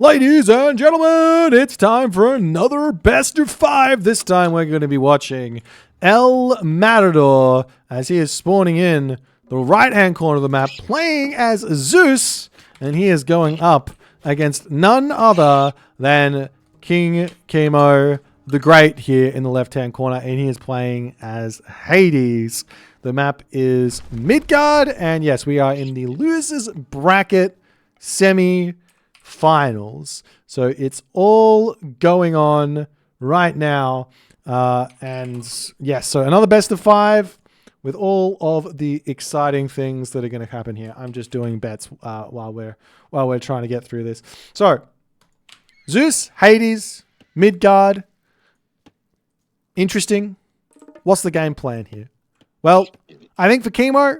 Ladies and gentlemen, it's time for another best of 5. This time we're going to be watching El Matador as he is spawning in the right-hand corner of the map, playing as Zeus, and he is going up against none other than King Kimo the Great here in the left-hand corner, and he is playing as Hades. The map is Midgard, and yes, we are in the losers bracket semi-finals. So it's all going on right now. And yes, so another best of 5 with all of the exciting things that are going to happen here. I'm just doing bets while we're trying to get through this. So Zeus, Hades, Midgard. Interesting. What's the game plan here? Well, I think for Kimo,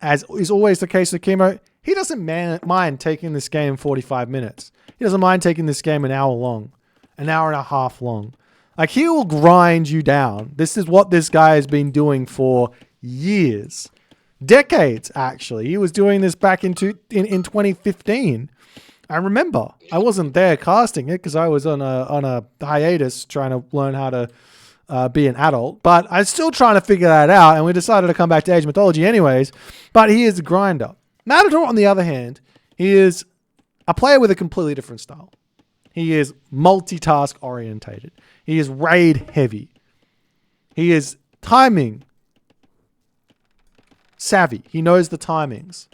as is always the case with Kimo, he doesn't mind taking this game 45 minutes. He doesn't mind taking this game an hour long, an hour and a half long. Like, he will grind you down. This is what this guy has been doing for years. Decades, actually. He was doing this back in 2015. I remember. I wasn't there casting it because I was on a hiatus trying to learn how to be an adult, but I'm still trying to figure that out, and we decided to come back to Age Mythology anyways. But he is a grinder. Matador, on the other hand, he is a player with a completely different style. He is multitask orientated. He is raid heavy. He is timing savvy. He knows the timings.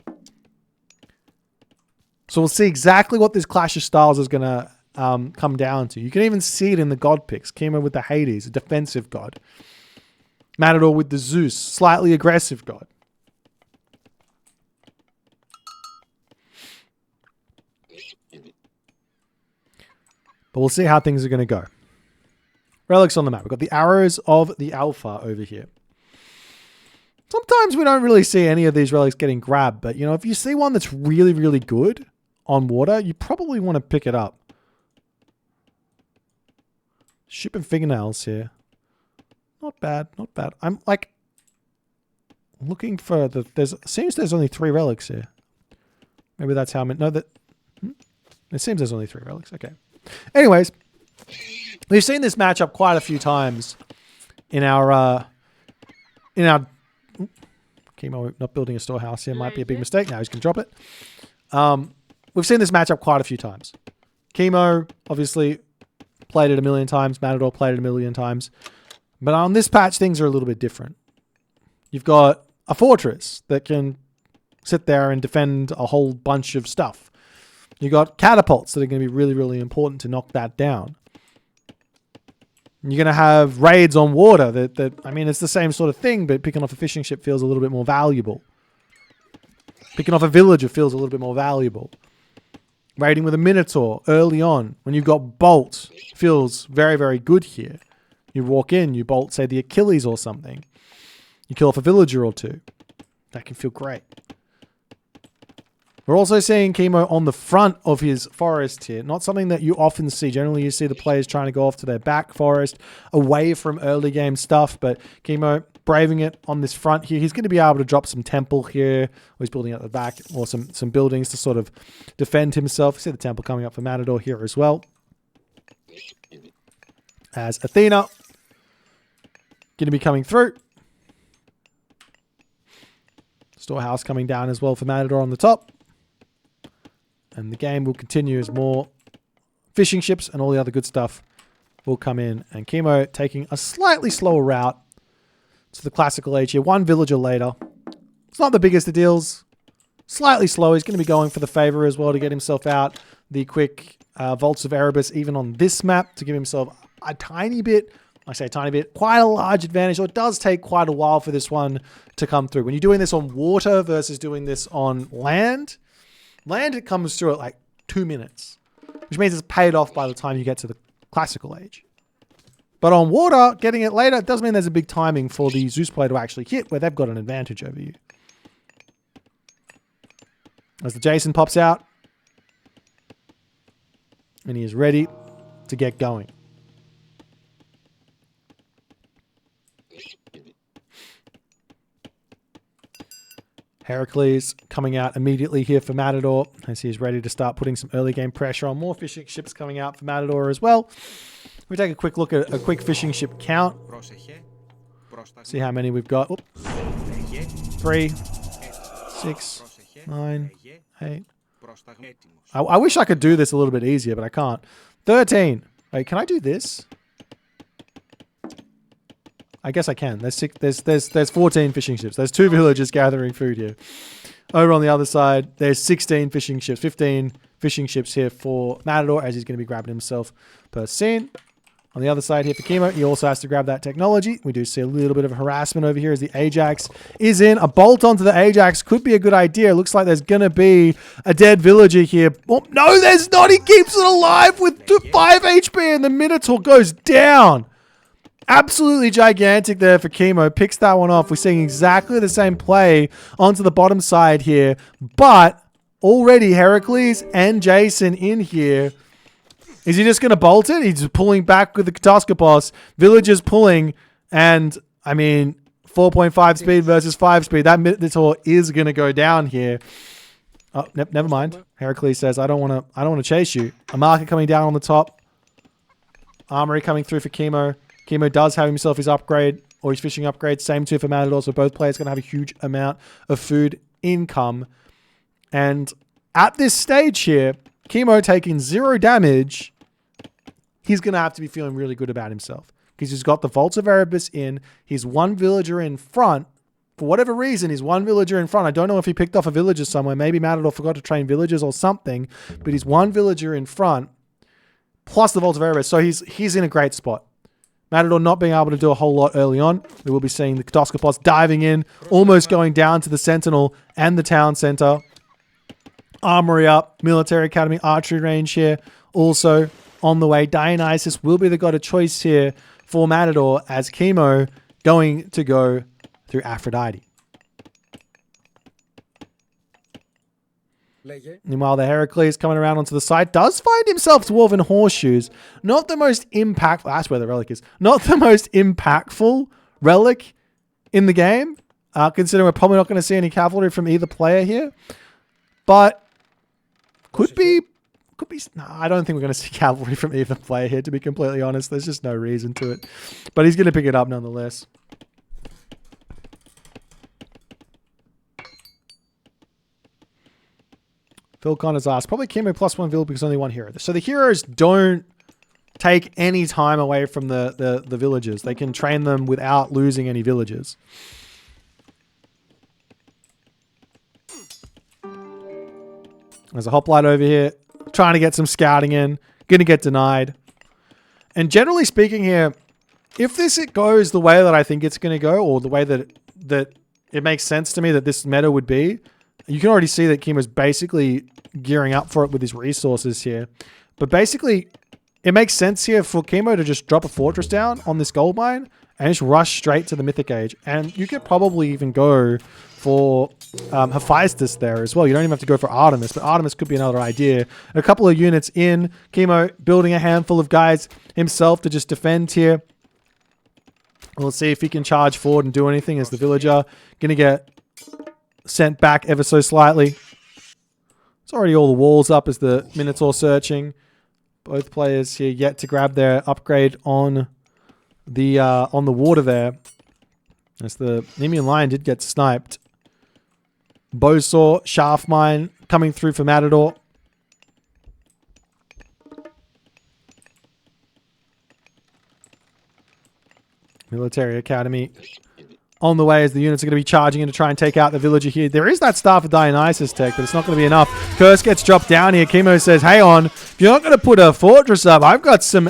So we'll see exactly what this clash of styles is going to come down to. You can even see it in the god picks. Kimo with the Hades, a defensive god. Matador with the Zeus, slightly aggressive god. But we'll see how things are going to go. Relics on the map. We've got the arrows of the Alpha over here. Sometimes we don't really see any of these relics getting grabbed, but you know, if you see one that's really, really good on water, you probably want to pick it up. Ship and fingernails here. Not bad, not bad. I'm like looking for the. Seems there's only 3 relics here. Maybe that's how many. No, that. It seems there's only 3 relics. Okay. Anyways, we've seen this matchup quite a few times in our. Kimo not building a storehouse here might be a big mistake. Now he's gonna drop it. We've seen this matchup quite a few times. Kimo obviously played it a million times. Matador played it a million times. But on this patch, things are a little bit different. You've got a fortress that can sit there and defend a whole bunch of stuff. You've got catapults that are going to be really, really important to knock that down. You're going to have raids on water that I mean, it's the same sort of thing, but picking off a fishing ship feels a little bit more valuable. Picking off a villager feels a little bit more valuable. Raiding with a Minotaur early on, when you've got Bolt, feels very, very good here. You walk in, you bolt, say, the Achilles or something. You kill off a villager or 2. That can feel great. We're also seeing Kimo on the front of his forest here. Not something that you often see. Generally, you see the players trying to go off to their back forest, away from early game stuff, but Kimo braving it on this front here. He's going to be able to drop some temple here. Or he's building at the back, or some buildings to sort of defend himself. You see the temple coming up for Matador here as well. As Athena going to be coming through. Storehouse coming down as well for Matador on the top. And the game will continue as more fishing ships and all the other good stuff will come in. And Kimo taking a slightly slower route to the classical age here. 1 villager later. It's not the biggest of deals. Slightly slow. He's going to be going for the favor as well to get himself out. The quick Vaults of Erebus even on this map to give himself a tiny bit, I say a tiny bit, quite a large advantage. So it does take quite a while for this one to come through. When you're doing this on water versus doing this on land, it comes through at like 2 minutes, which means it's paid off by the time you get to the classical age. But on water, getting it later, it does mean there's a big timing for the Zeus player to actually hit where they've got an advantage over you. As the Jason pops out, and he is ready to get going. Heracles coming out immediately here for Matador as he's ready to start putting some early game pressure on. More fishing ships coming out for Matador as well. We take a quick look at a quick fishing ship count. See how many we've got. Oop. 3, 6, 9, 8. I wish I could do this a little bit easier, but I can't. 13. Wait, can I do this? I guess I can. There's 14 fishing ships. There's 2 villagers gathering food here. Over on the other side, there's 16 fishing ships. 15 fishing ships here for Matador as he's going to be grabbing himself per scene. On the other side here for Kimo, he also has to grab that technology. We do see a little bit of harassment over here as the Ajax is in. A bolt onto the Ajax could be a good idea. It looks like there's going to be a dead villager here. Oh, no, there's not. He keeps it alive with 5 HP and the Minotaur goes down. Absolutely gigantic there for Kimo. Picks that one off. We're seeing exactly the same play onto the bottom side here. But already Heracles and Jason in here. Is he just going to bolt it? He's pulling back with the Katoskopos. Villagers pulling. And, I mean, 4.5 speed versus 5 speed. That Minotaur is going to go down here. Oh, never mind. Heracles says, I don't want to chase you. A marker coming down on the top. Armory coming through for Kimo. Kimo does have himself his upgrade or his fishing upgrade. Same too for Matador. So both players going to have a huge amount of food income. And at this stage here, Kimo taking 0 damage, he's going to have to be feeling really good about himself. Because he's got the Vaults of Erebus in. He's 1 villager in front. For whatever reason, he's 1 villager in front. I don't know if he picked off a villager somewhere. Maybe Matador forgot to train villagers or something. But he's 1 villager in front. Plus the Vaults of Erebus. So he's in a great spot. Matador not being able to do a whole lot early on. We will be seeing the Katoskopos diving in. Almost going down to the Sentinel and the town center. Armory up, military academy, archery range here. Also on the way, Dionysus will be the god of choice here for Matador as Kimo going to go through Aphrodite. Meanwhile, the Heracles coming around onto the side does find himself Dwarven Horseshoes. Not the most impactful, that's where the relic is. Not the most impactful relic in the game, considering we're probably not going to see any cavalry from either player here. But could be. No, I don't think we're going to see cavalry from either player here, to be completely honest. There's just no reason to it. But he's going to pick it up nonetheless. Phil Connor's asked, probably Kimo +1 Vill because only 1 hero. So the heroes don't take any time away from the villagers. They can train them without losing any villagers. There's a hoplite over here. Trying to get some scouting in. Going to get denied. And generally speaking here, if it goes the way that I think it's going to go, or the way that it makes sense to me that this meta would be, you can already see that Kimo's basically gearing up for it with his resources here. But basically, it makes sense here for Kimo to just drop a fortress down on this gold mine and just rush straight to the Mythic Age. And you could probably even go for Hephaestus there as well. You don't even have to go for Artemis, but Artemis could be another idea. A couple of units in. Kimo building a handful of guys himself to just defend here. We'll see if he can charge forward and do anything as the villager going to get sent back ever so slightly. It's already all the walls up as the Minotaur searching. Both players here yet to grab their upgrade on the water there. As the Nemean Lion did get sniped. Bowsaw, Shaft Mine coming through for Matador. Military Academy on the way as the units are going to be charging in to try and take out the villager here. There is that Staff of Dionysus tech, but it's not going to be enough. Curse gets dropped down here. Kimo says, hang on, if you're not going to put a fortress up, I've got some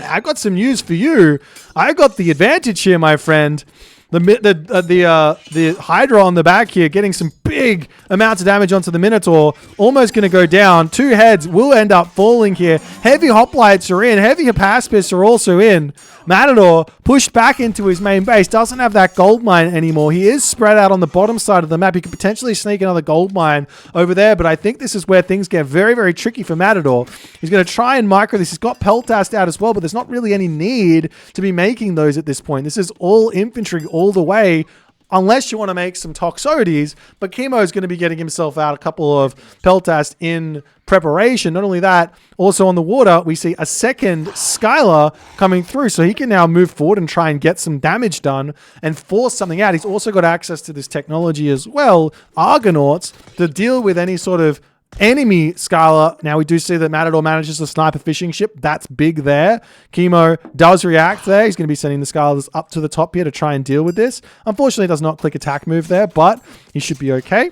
news for you. I got the advantage here, my friend. The Hydra on the back here getting some big amounts of damage onto the Minotaur. Almost going to go down. 2 heads will end up falling here. Heavy hoplites are in. Heavy Hypaspis are also in. Matador pushed back into his main base. Doesn't have that gold mine anymore. He is spread out on the bottom side of the map. He could potentially sneak another gold mine over there, but I think this is where things get very, very tricky for Matador. He's going to try and micro this. He's got Peltast out as well, but there's not really any need to be making those at this point. This is all infantry all the way unless you want to make some Toxotes, but Kimo is going to be getting himself out a couple of Peltas in preparation. Not only that, also on the water, we see a second Skylar coming through, so he can now move forward and try and get some damage done and force something out. He's also got access to this technology as well, Argonauts, to deal with any sort of enemy Skylar. Now we do see that Matador manages to snipe a fishing ship. That's big there. Kimo does react there. He's going to be sending the Skylars up to the top here to try and deal with this. Unfortunately, does not click attack move there, but he should be okay.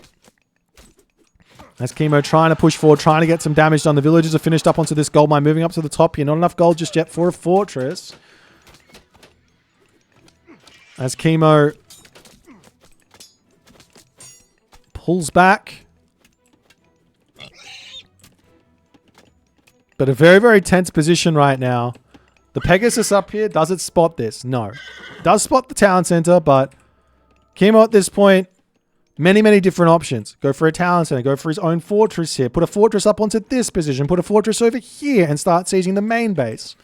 As Kimo trying to push forward, trying to get some damage done. The villagers are finished up onto this gold mine, moving up to the top here. Not enough gold just yet for a fortress. As Kimo pulls back. But a very, very tense position right now. The Pegasus up here, does it spot this? No. Does spot the town center, but Kimo at this point, many, many different options. Go for a town center, go for his own fortress here, put a fortress up onto this position, put a fortress over here and start seizing the main base.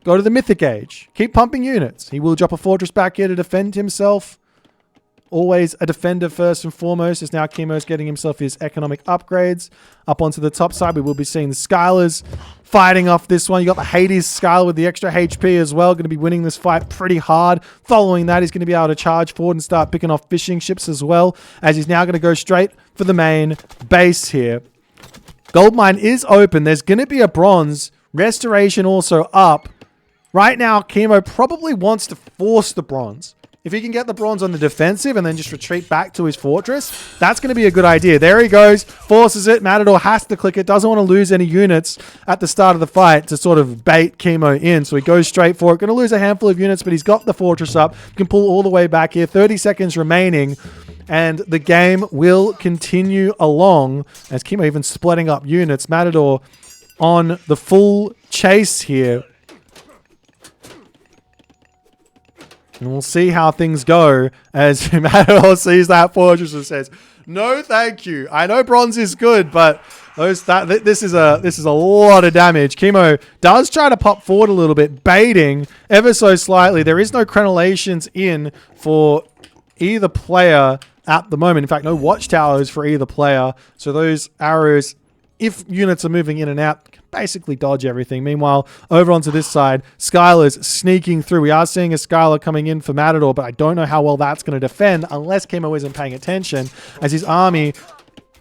Go to the Mythic Age. Keep pumping units. He will drop a fortress back here to defend himself. Always a defender first and foremost, as now Kimo's getting himself his economic upgrades. Up onto the top side, we will be seeing the Skylars fighting off this one. You got the Hades Skylar with the extra HP as well. Going to be winning this fight pretty hard. Following that, he's going to be able to charge forward and start picking off fishing ships as well, as he's now going to go straight for the main base here. Gold mine is open. There's going to be a bronze. Restoration also up. Right now, Kimo probably wants to force the bronze. If he can get the bronze on the defensive and then just retreat back to his fortress, that's going to be a good idea. There he goes, forces it. Matador has to click it, doesn't want to lose any units at the start of the fight to sort of bait Kimo in. So he goes straight for it. Going to lose a handful of units, but he's got the fortress up. Can pull all the way back here. 30 seconds remaining. And the game will continue along as Kimo even splitting up units. Matador on the full chase here. And we'll see how things go as Matador sees that fortress and says, "No, thank you. I know bronze is good, but this is a lot of damage." Kimo does try to pop forward a little bit, baiting ever so slightly. There is no crenellations in for either player at the moment. In fact, no watchtowers for either player. So those arrows, if units are moving in and out, basically dodge everything. Meanwhile, over onto this side, Skylar's sneaking through. We are seeing a Skylar coming in for Matador, but I don't know how well that's going to defend unless Kimo isn't paying attention. As his army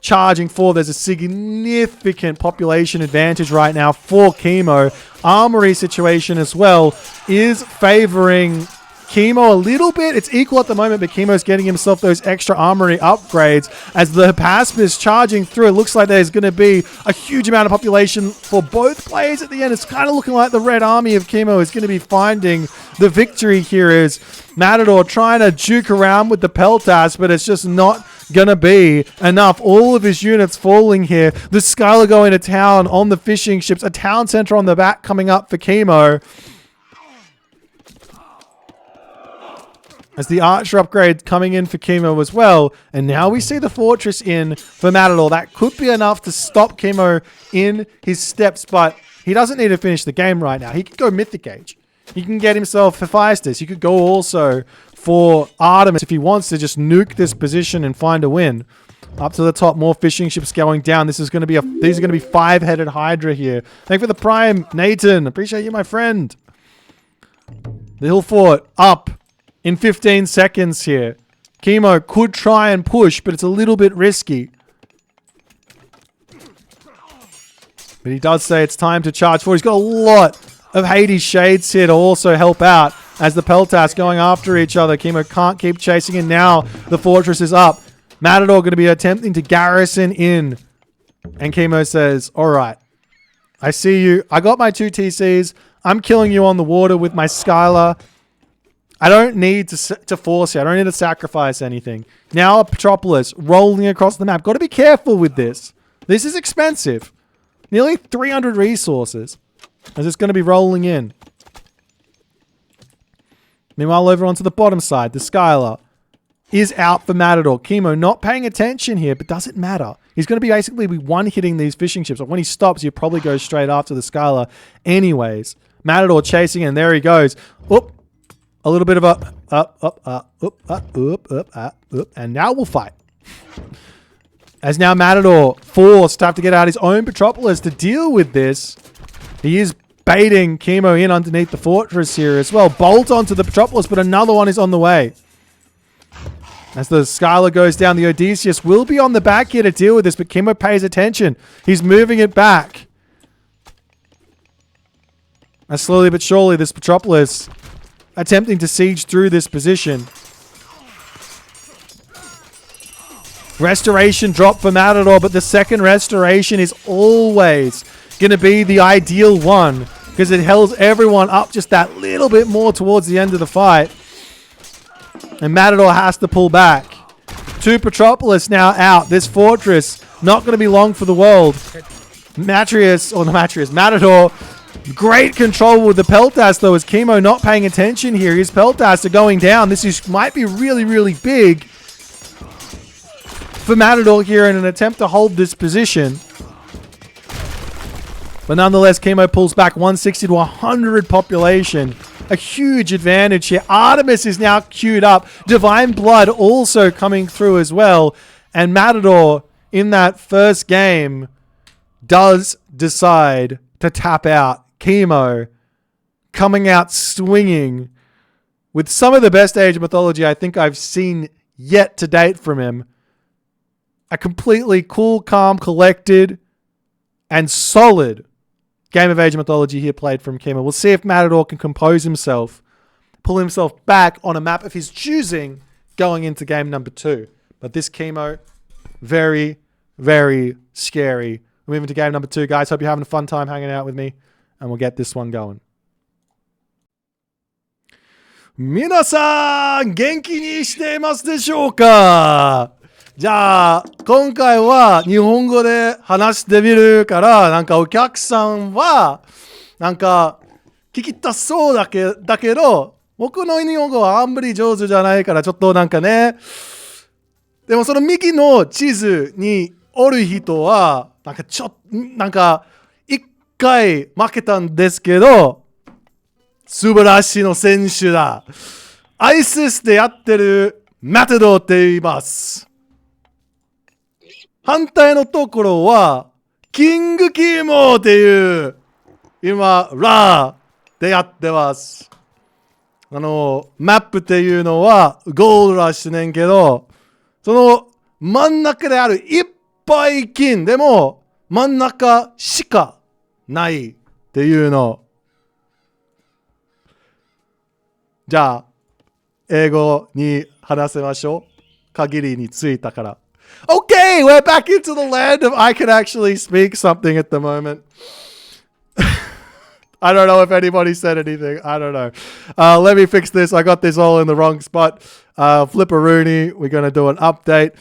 charging forward, there's a significant population advantage right now for Kimo. Armory situation as well is favoring Kimo a little bit. It's equal at the moment, but Kimo's getting himself those extra armory upgrades as the Haspis is charging through. It looks like there's going to be a huge amount of population for both players at the end. It's kind of looking like the red army of Kimo is going to be finding the victory here, as Matador trying to juke around with the Peltas, but it's just not going to be enough. All of his units falling here. The Skylar going to town on the fishing ships. A town center on the back coming up for Kimo. As the archer upgrade coming in for Kimo as well. And now we see the fortress in for Matador. That could be enough to stop Kimo in his steps, but he doesn't need to finish the game right now. He could go Mythic Age. He can get himself Hephaestus. He could go also for Artemis if he wants to just nuke this position and find a win. Up to the top, more fishing ships going down. These are going to be 5-headed Hydra here. Thank you for the Prime, Nathan. Appreciate you, my friend. The Hill Fort up in 15 seconds here. Kimo could try and push, but it's a little bit risky. But he does say it's time to charge forward. He's got a lot of Hades Shades here to also help out as the Peltas going after each other. Kimo can't keep chasing, and now the fortress is up. Matador going to be attempting to garrison in. And Kimo says, "All right, I see you. I got my 2 TCs. I'm killing you on the water with my Skylar. I don't need to force you. I don't need to sacrifice anything." Now a Petropolis rolling across the map. Got to be careful with this. This is expensive. Nearly 300 resources as it's going to be rolling in. Meanwhile, over onto the bottom side, the Skylar is out for Matador. Kimo not paying attention here, but doesn't matter. He's going to be basically one-hitting these fishing ships. But when he stops, he'll probably go straight after the Skylar anyways. Matador chasing, and there he goes. Oop. A little bit of a up. And now we'll fight. As now Matador forced to have to get out his own Petropolis to deal with this. He is baiting Kimo in underneath the fortress here as well. Bolt onto the Petropolis, but another one is on the way. As the Skylar goes down, the Odysseus will be on the back here to deal with this, but Kimo pays attention. He's moving it back. As slowly but surely, this Petropolis attempting to siege through this position. Restoration drop for Matador, but the second restoration is always going to be the ideal one because it holds everyone up just that little bit more towards the end of the fight. And Matador has to pull back. 2 Petropolis now out. This fortress not going to be long for the world. Matador, great control with the Peltas though, as Kimo not paying attention here. His Peltas are going down. Might be really, really big for Matador here in an attempt to hold this position. But nonetheless, Kimo pulls back 160 to 100 population. A huge advantage here. Artemis is now queued up. Divine Blood also coming through as well. And Matador, in that first game, does decide to tap out. Kimo coming out swinging with some of the best Age of Mythology I think I've seen yet to date from him. A completely cool, calm, collected, and solid game of Age of Mythology here played from Kimo. We'll see if Matador can compose himself, pull himself back on a map of his choosing going into game number 2. But this Kimo, very, very scary. We're moving to game number 2, guys. Hope you're having a fun time hanging out with me, and we'll get this one going. 皆さん、元気にしていますでしょうか？じゃあ、今回は日本語で話してみるから、なんかお客さんは、なんか聞きたそうだけど、僕の日本語はあんまり上手じゃないから、ちょっとなんかね、でもその右の地図におる人は、なんか一回負けたんですけど、素晴らしいの選手だ。アイススでやってるマタドーって言います。反対のところは、キングキモっていう、今、ラーでやってます。マップっていうのはゴールらしてねんけど、その真ん中であるいっぱい金でも真ん中しかないっていうの。じゃあ、英語に話せましょう。限りについたから。Okay, we're back into the land of I can actually speak something at the moment. I don't know if anybody said anything. I don't know. Let me fix this. I got this all in the wrong spot. Flipperoonie. We're going to do an update.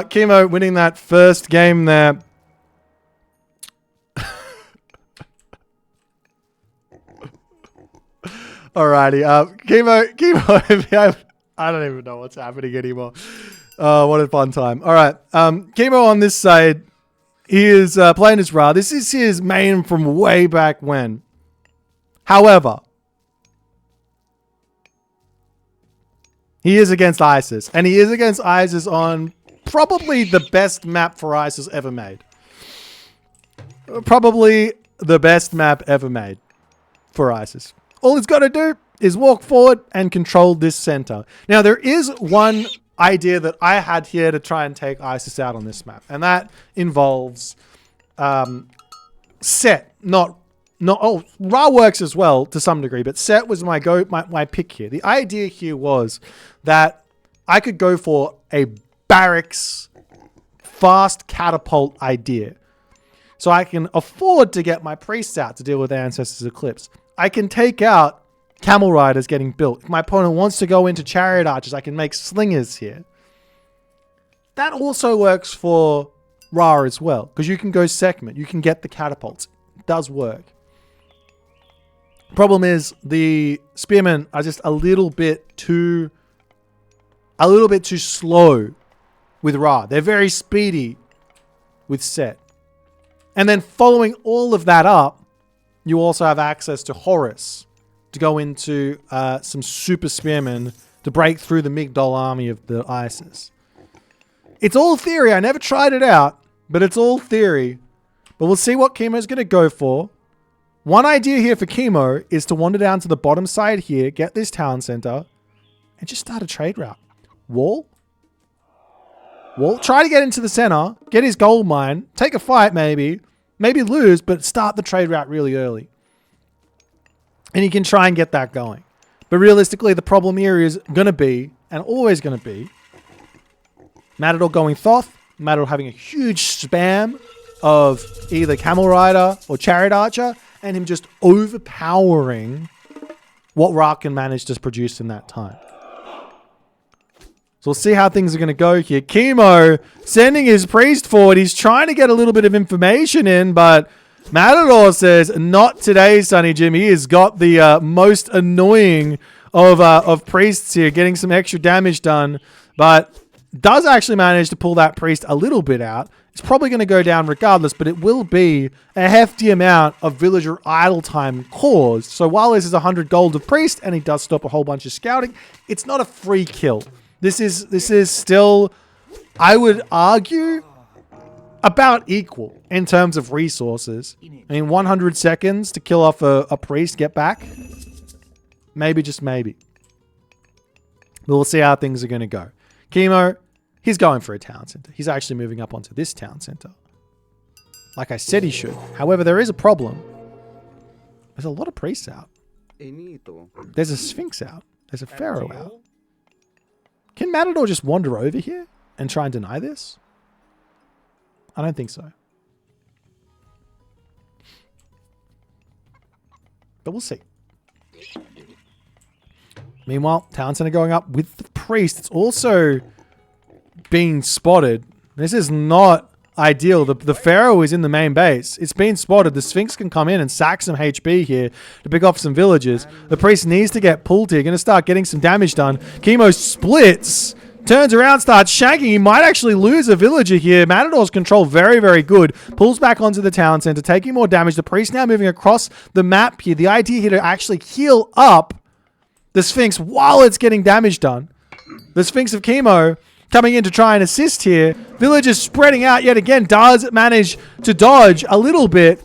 Kimo winning that first game there. Alrighty. Kimo, I don't even know what's happening anymore. What a fun time. All right. Kimo on this side, he is playing as Ra. This is his main from way back when. However, he is against ISIS. And he is against ISIS on probably the best map for ISIS ever made. Probably the best map ever made for ISIS. All he's got to do is walk forward and control this center. Now, there is one idea that I had here to try and take ISIS out on this map, and that involves Set. Ra works as well to some degree, but Set was my pick here. The idea here was that I could go for a barracks fast catapult idea, so I can afford to get my priests out to deal with Ancestors Eclipse. I can take out Camel Riders getting built. If my opponent wants to go into Chariot Archers, I can make Slingers here. That also works for Ra as well, because you can go segment. You can get the catapults. It does work. Problem is, the Spearmen are just a little bit too slow with Ra. They're very speedy with Set. And then following all of that up, you also have access to Horus to go into some super spearmen to break through the Migdol army of the ISIS. It's all theory. I never tried it out, but it's all theory. But we'll see what Kimo's going to go for. One idea here for Kimo is to wander down to the bottom side here, get this town center, and just start a trade route. Wall. Try to get into the center, get his gold mine, take a fight maybe lose, but start the trade route really early. And you can try and get that going. But realistically, the problem here is going to be, and always going to be, Matador going Thoth, Matador having a huge spam of either Camel Rider or Chariot Archer, and him just overpowering what Ra can manage to produce in that time. So we'll see how things are going to go here. Kimo sending his priest forward. He's trying to get a little bit of information in, but Matador says, not today, Sonny Jim. He has got the most annoying of priests here, getting some extra damage done, but does actually manage to pull that priest a little bit out. It's probably going to go down regardless, but it will be a hefty amount of villager idle time caused. So while this is 100 gold of priest, and he does stop a whole bunch of scouting, it's not a free kill. This is still, I would argue, about equal in terms of resources. I mean, 100 seconds to kill off a priest, get back. Maybe, just maybe. But we'll see how things are going to go. Kimo, he's going for a town center. He's actually moving up onto this town center. Like I said he should. However, there is a problem. There's a lot of priests out. There's a Sphinx out. There's a Pharaoh out. Can Matador just wander over here and try and deny this? I don't think so. But we'll see. Meanwhile, town center going up with the priest. It's also being spotted. This is not ideal. The Pharaoh is in the main base. It's been spotted. The Sphinx can come in and sack some HB here to pick off some villages. The priest needs to get pulled here. Going to start getting some damage done. Kimo splits. Turns around, starts shanking. He might actually lose a villager here. Matador's control very, very good. Pulls back onto the town center, taking more damage. The priest now moving across the map here. The idea here to actually heal up the Sphinx while it's getting damage done. The Sphinx of Kimo coming in to try and assist here. Villagers spreading out yet again. Does manage to dodge a little bit.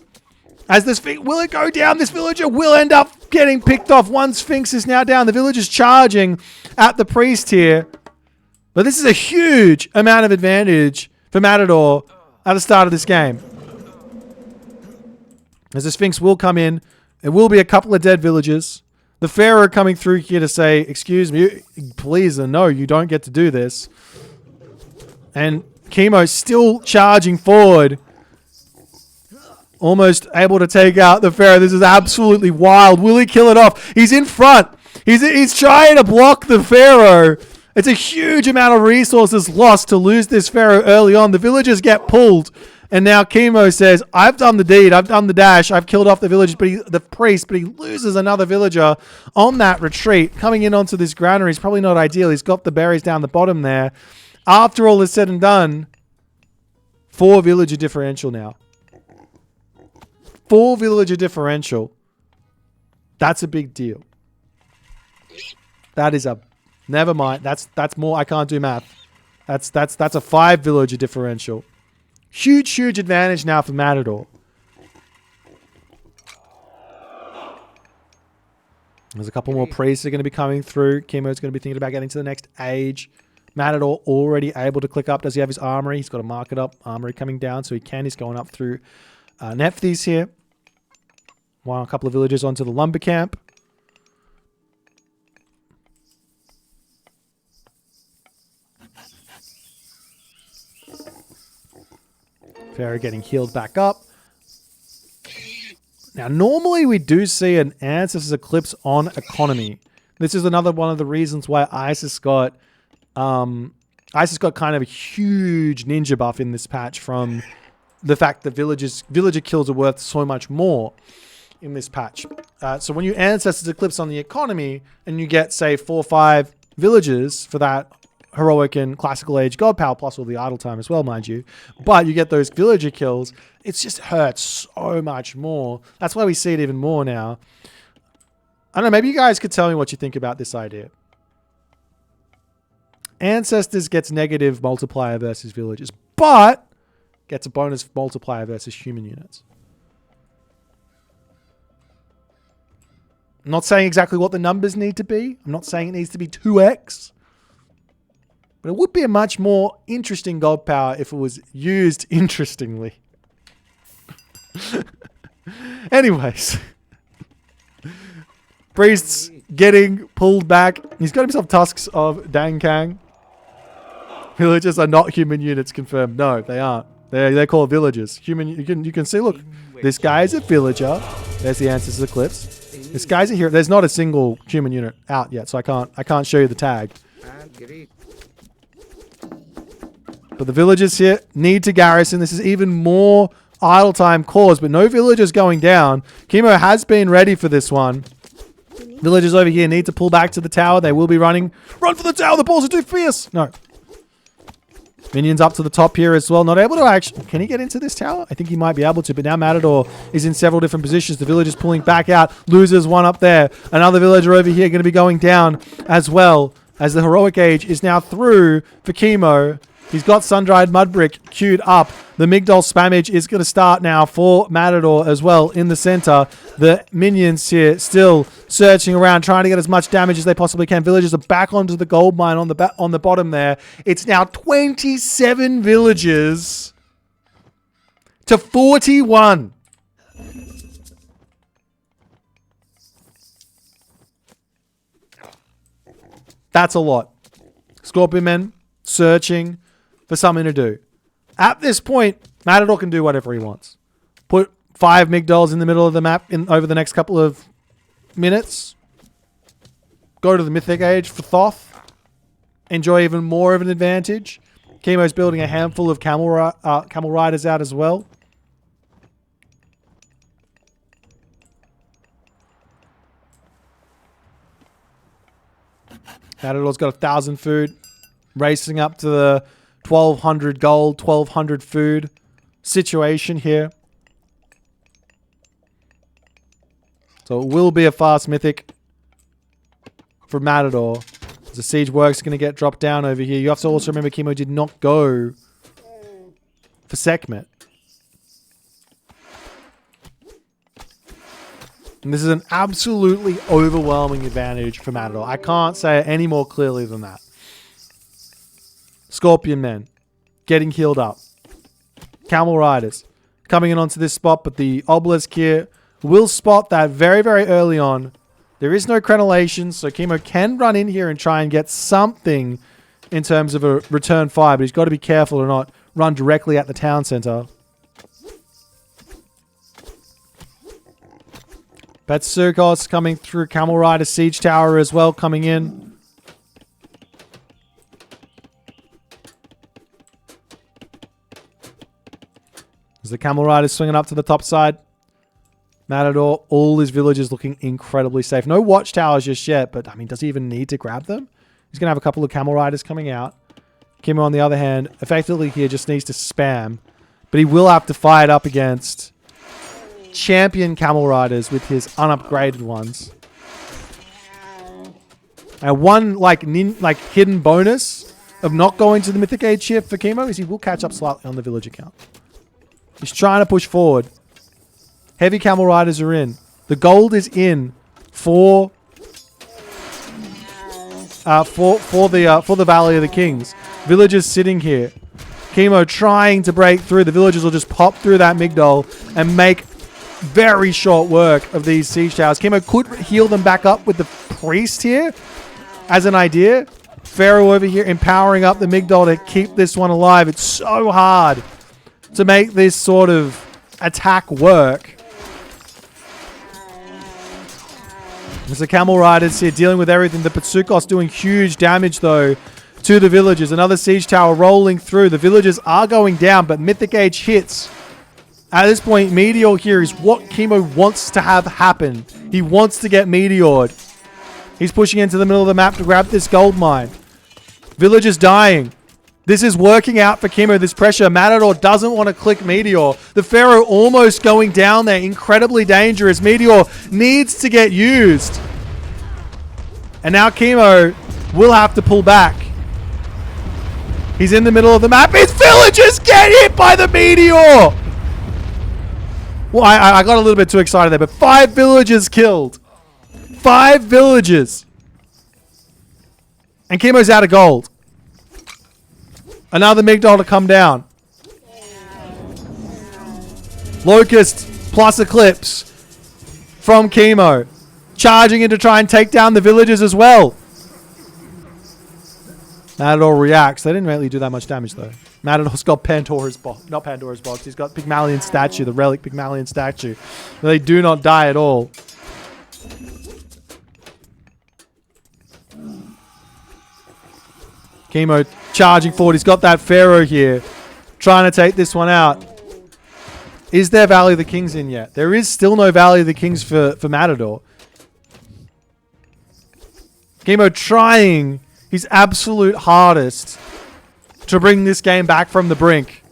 As the Sphinx, will it go down? This villager will end up getting picked off. One Sphinx is now down. The villager's charging at the priest here. But this is a huge amount of advantage for Matador at the start of this game. As the Sphinx will come in, there will be a couple of dead villagers. The Pharaoh coming through here to say, excuse me, please, no, you don't get to do this. And Kimo still charging forward. Almost able to take out the Pharaoh. This is absolutely wild. Will he kill it off? He's in front. He's trying to block the Pharaoh. It's a huge amount of resources lost to lose this Pharaoh early on. The villagers get pulled. And now Kimo says, I've done the deed. I've done the dash. I've killed off the villagers, the priest, but he loses another villager on that retreat. Coming in onto this granary is probably not ideal. He's got the berries down the bottom there. After all is said and done, 4 villager differential now. 4 villager differential. That's a big deal. That is a... Never mind. That's more... I can't do math. That's a 5 villager differential. Huge advantage now for Matador. There's a couple more priests that are going to be coming through. Kimo's going to be thinking about getting to the next age. Matador already able to click up. Does he have his armory? He's got to mark it up. Armory coming down, so he can. He's going up through Nephthys here. While a couple of villagers onto the lumber camp. Pharaoh getting healed back up. Now, normally we do see an Ancestors Eclipse on economy. This is another one of the reasons why ISIS got kind of a huge ninja buff in this patch from the fact that villager kills are worth so much more in this patch. So when you Ancestors Eclipse on the economy and you get, say, 4 or 5 villagers for that heroic and classical age god power, plus all the idle time as well, mind you. But you get those villager kills, it just hurts so much more. That's why we see it even more now. I don't know, maybe you guys could tell me what you think about this idea. Ancestors gets negative multiplier versus villagers, but gets a bonus multiplier versus human units. I'm not saying exactly what the numbers need to be. I'm not saying it needs to be 2x. But it would be a much more interesting gold power if it was used interestingly. Anyways. Priest's getting pulled back. He's got himself tusks of Dankang. Villagers are not human units confirmed. No, they aren't. They're called villagers. Human. You can see. Look, this guy is a villager. There's the Ancestors Eclipse. This guy's a hero. There's not a single human unit out yet, so I can't show you the tag. But the villagers here need to garrison. This is even more idle time caused, but no villagers going down. Kimo has been ready for this one. Villagers over here need to pull back to the tower. They will be running. Run for the tower. The balls are too fierce. No. Minions up to the top here as well. Not able to actually... Can he get into this tower? I think he might be able to, but now Matador is in several different positions. The villagers pulling back out. Loses one up there. Another villager over here going to be going down as well, as the heroic age is now through for Kimo. He's got Sun-Dried Mudbrick queued up. The Migdol spammage is going to start now for Matador as well in the center. The minions here still searching around, trying to get as much damage as they possibly can. Villagers are back onto the gold mine on the bottom there. It's now 27 villagers to 41. That's a lot. Scorpion men searching for something to do. At this point, Matador can do whatever he wants. Put 5 Migdols in the middle of the map over the next couple of minutes. Go to the Mythic Age for Thoth. Enjoy even more of an advantage. Kimo's building a handful of camel riders out as well. Matador's got 1,000 food. Racing up to the 1,200 gold, 1,200 food situation here. So it will be a fast mythic for Matador. As the siege work's going to get dropped down over here. You have to also remember Kimo did not go for Sekhmet. And this is an absolutely overwhelming advantage for Matador. I can't say it any more clearly than that. Scorpion men getting healed up. Camel riders coming in onto this spot, but the obelisk here will spot that very, very early on. There is no crenellation, so Kimo can run in here and try and get something in terms of a return fire, but he's got to be careful to not run directly at the town center. Betsukos coming through. Camel rider siege tower as well coming in. As the camel rider swinging up to the top side. Matador, all his villagers looking incredibly safe. No watchtowers just yet, but I mean, does he even need to grab them? He's going to have a couple of camel riders coming out. Kimo, on the other hand, effectively here just needs to spam. But he will have to fight up against champion camel riders with his unupgraded ones. And one hidden bonus of not going to the Mythic Age shift for Kimo is he will catch up slightly on the villager count. He's trying to push forward. Heavy camel riders are in. The gold is in for the Valley of the Kings. Villagers sitting here. Kimo trying to break through. The villagers will just pop through that Migdol and make very short work of these siege towers. Kimo could heal them back up with the priest here as an idea. Pharaoh over here empowering up the Migdol to keep this one alive. It's so hard to make this sort of attack work. There's the camel riders here dealing with everything. The Betsukos doing huge damage though to the villagers. Another siege tower rolling through. The villagers are going down, but Mythic Age hits. At this point, Meteor here is what Kimo wants to have happen. He wants to get Meteored. He's pushing into the middle of the map to grab this gold mine. Villagers dying. This is working out for Kimo, this pressure. Matador doesn't want to click Meteor. The Pharaoh almost going down there. Incredibly dangerous. Meteor needs to get used. And now Kimo will have to pull back. He's in the middle of the map. His villagers get hit by the meteor! Well, I got a little bit too excited there, but 5 villagers killed. 5 villagers. And Kimo's out of gold. Another Migdol to come down. Locust plus Eclipse from Kimo. Charging in to try and take down the villagers as well. Matador reacts. They didn't really do that much damage though. Matador's got Pandora's box. Not Pandora's box. He's got Pygmalion statue. The relic Pygmalion statue. They do not die at all. Kimo charging forward. He's got that Pharaoh here. Trying to take this one out. Is there Valley of the Kings in yet? There is still no Valley of the Kings for Matador. Kimo trying his absolute hardest to bring this game back from the brink.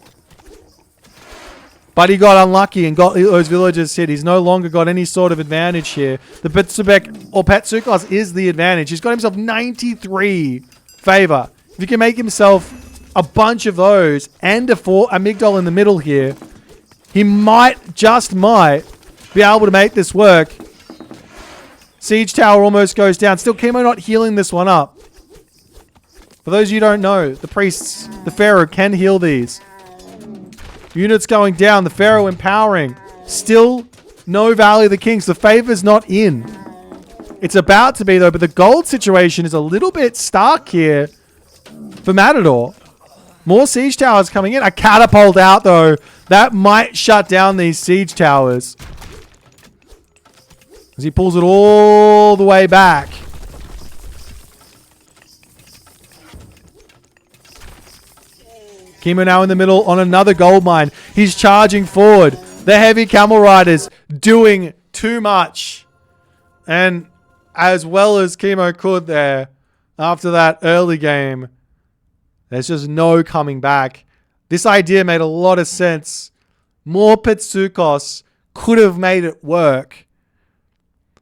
But he got unlucky and got those villagers hit. He's no longer got any sort of advantage here. The Petsubek or Petsukos is the advantage. He's got himself 93 favor. If he can make himself a bunch of those and a Migdol in the middle here, he might, just might, be able to make this work. Siege tower almost goes down. Still, Kimo not healing this one up. For those of you who don't know, the priests, the Pharaoh can heal these. Units going down, the Pharaoh empowering. Still, no Valley of the Kings. The favor's not in. It's about to be though, but the gold situation is a little bit stark here for Matador. More siege towers coming in. A catapult out though. That might shut down these siege towers. As he pulls it all the way back. Kimo now in the middle on another gold mine. He's charging forward. The heavy camel riders doing too much. And as well as Kimo could there, after that early game, there's just no coming back. This idea made a lot of sense. More Petsukos could have made it work.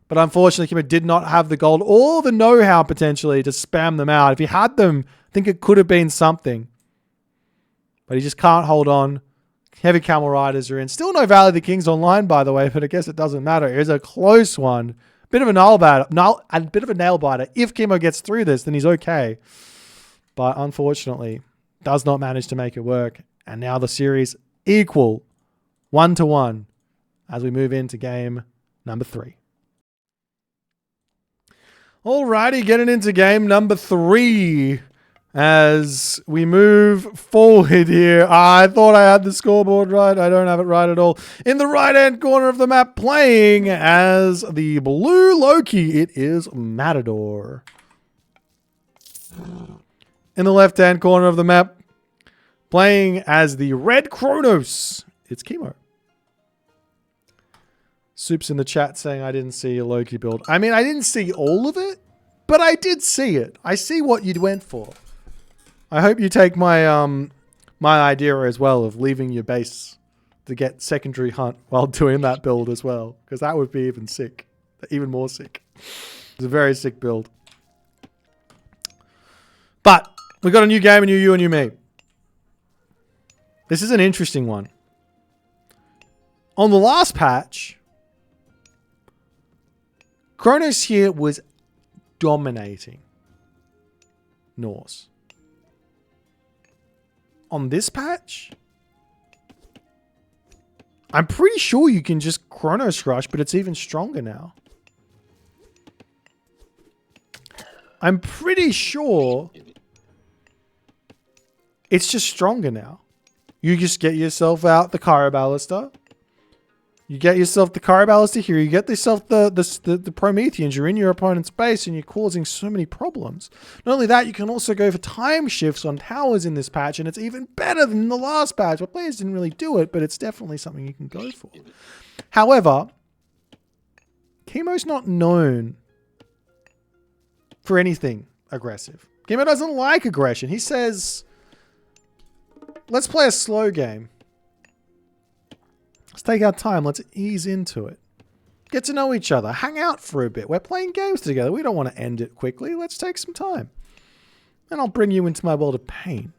But unfortunately, Kimo did not have the gold or the know-how potentially to spam them out. If he had them, I think it could have been something. But he just can't hold on. Heavy camel riders are in. Still no Valley of the Kings online, by the way, but I guess it doesn't matter. It is a close one. Bit of a nail biter. If Kimo gets through this, then he's okay. But unfortunately, does not manage to make it work. And now the series equal 1-1 as we move into game number 3. Alrighty, getting into game number 3 as we move forward here. I thought I had the scoreboard right. I don't have it right at all. In the right-hand corner of the map, playing as the blue Loki, it is Matador. In the left-hand corner of the map, playing as the red Kronos, it's Kimo. Soup's in the chat saying I didn't see a Loki build. I mean, I didn't see all of it, but I did see it. I see what you went for. I hope you take my my idea as well of leaving your base to get secondary hunt while doing that build as well, because that would be even sick, even more sick. It's a very sick build. But we got a new game, a new you, a new me. This is an interesting one. On the last patch, Kronos here was dominating Norse. On this patch, I'm pretty sure you can just Kronos Rush, but it's even stronger now. I'm pretty sure it's just stronger now. You just get yourself out the Caraballister. You get yourself the Caraballister here. You get yourself the Prometheans. You're in your opponent's base and you're causing so many problems. Not only that, you can also go for time shifts on towers in this patch, and it's even better than the last patch. Well, players didn't really do it, but it's definitely something you can go for. However, Kimo's not known for anything aggressive. Kimo doesn't like aggression. He says, let's play a slow game. Let's take our time. Let's ease into it. Get to know each other. Hang out for a bit. We're playing games together. We don't want to end it quickly. Let's take some time. And I'll bring you into my world of pain.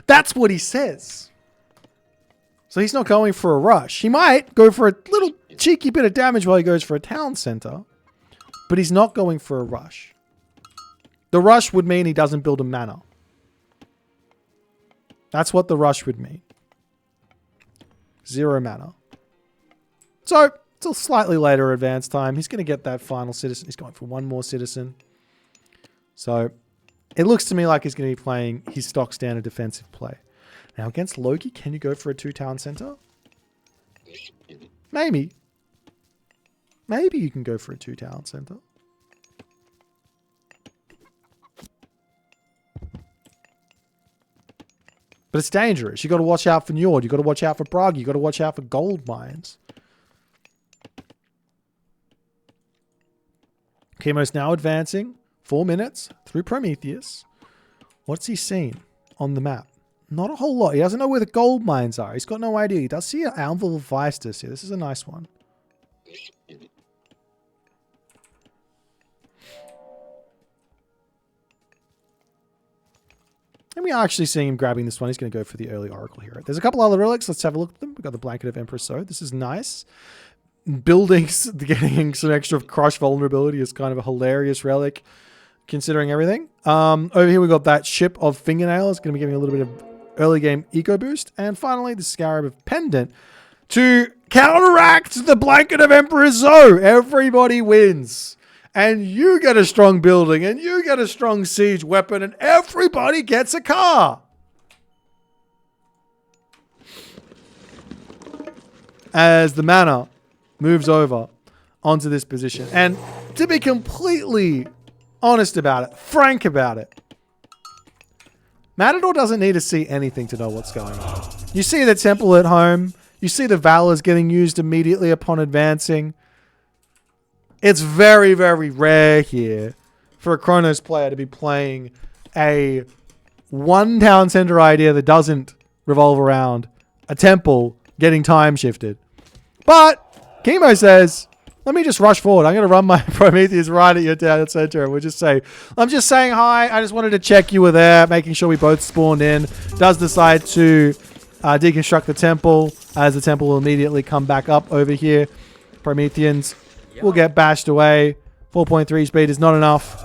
That's what he says. So he's not going for a rush. He might go for a little cheeky bit of damage while he goes for a town center. But he's not going for a rush. The rush would mean he doesn't build a manor. That's what the rush would mean. 0 manor. So, it's a slightly later advance time. He's going to get that final citizen. He's going for 1 more citizen. So, it looks to me like he's going to be playing his stock standard defensive play. Now, against Loki, can you go for a 2 town center? Maybe. Maybe you can go for a 2 town center. But it's dangerous. You got to watch out for Njord. You got to watch out for Bragi. You got to watch out for gold mines. Kimo's now advancing 4 minutes through Prometheus. What's he seen on the map? Not a whole lot. He doesn't know where the gold mines are. He's got no idea. He does see an Anvil of Vistus here. This is a nice one. And we are actually seeing him grabbing this one. He's going to go for the early Oracle Hero. There's a couple other relics. Let's have a look at them. We've got the Blanket of Emperor So. This is nice. Buildings, getting some extra Crush vulnerability is kind of a hilarious relic, considering everything. Over here, we've got that Ship of Fingernail. It's going to be giving a little bit of early game eco boost. And finally, the Scarab of Pendant to counteract the Blanket of Emperor So. Everybody wins. And you get a strong building, and you get a strong siege weapon, and everybody gets a car. As the manor moves over onto this position. And to be completely honest about it, frank about it, Matador doesn't need to see anything to know what's going on. You see the temple at home. You see the Valors getting used immediately upon advancing. It's very, very rare here for a Chronos player to be playing a 1 town center idea that doesn't revolve around a temple getting time shifted. But Kimo says, let me just rush forward. I'm going to run my Prometheus right at your town center. And we'll just say, I'm just saying hi. I just wanted to check you were there, making sure we both spawned in. Does decide to deconstruct the temple, as the temple will immediately come back up over here. Prometheans will get bashed away. 4.3 speed is not enough.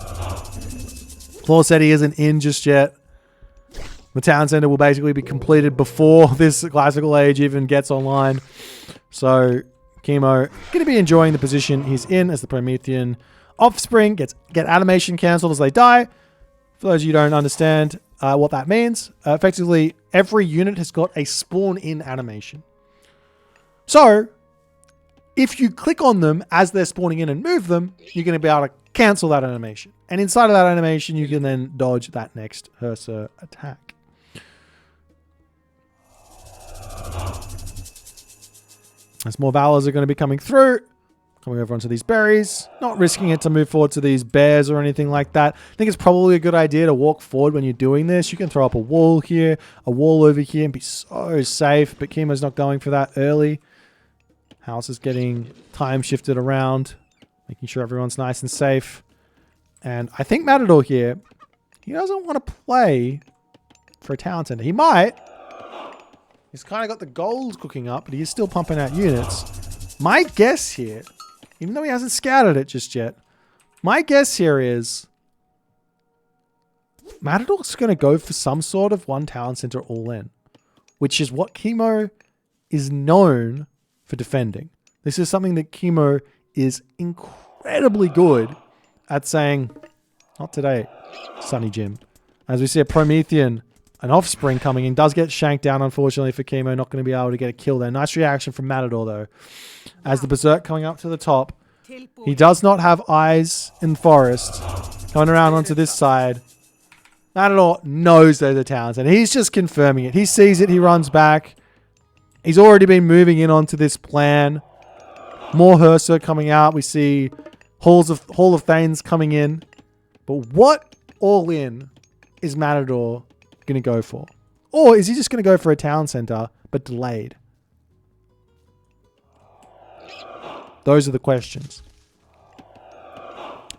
Claw said he isn't in just yet. The town center will basically be completed before this classical age even gets online. So Kimo going to be enjoying the position he's in as the Promethean offspring get animation cancelled as they die. For those of you who don't understand what that means, effectively every unit has got a spawn in animation. So if you click on them as they're spawning in and move them, you're going to be able to cancel that animation. And inside of that animation, you can then dodge that next Aggressor attack. As more Valors are going to be coming through, coming over onto these berries, not risking it to move forward to these bears or anything like that. I think it's probably a good idea to walk forward when you're doing this. You can throw up a wall here, a wall over here, and be so safe. But Kimo's not going for that early. House is getting time shifted around, making sure everyone's nice and safe. And I think Matador here, he doesn't want to play for a town center. He might. He's kind of got the gold cooking up, but he is still pumping out units. My guess here, even though he hasn't scouted it just yet, my guess here is Matador's going to go for some sort of 1 town center all in, which is what Kimo is known for defending. This is something that Kimo is incredibly good at saying, not today, Sonny Jim. As we see a Promethean, an offspring coming in, does get shanked down, unfortunately for Kimo, not going to be able to get a kill there. Nice reaction from Matador, though. As the Berserk coming up to the top, he does not have eyes in the forest. Coming around onto this side, Matador knows there's a town, and he's just confirming it. He sees it, he runs back. He's already been moving in onto this plan. More Aggressor coming out. We see Hall of Thanes coming in. But what all in is Matador going to go for? Or is he just going to go for a town center, but delayed? Those are the questions.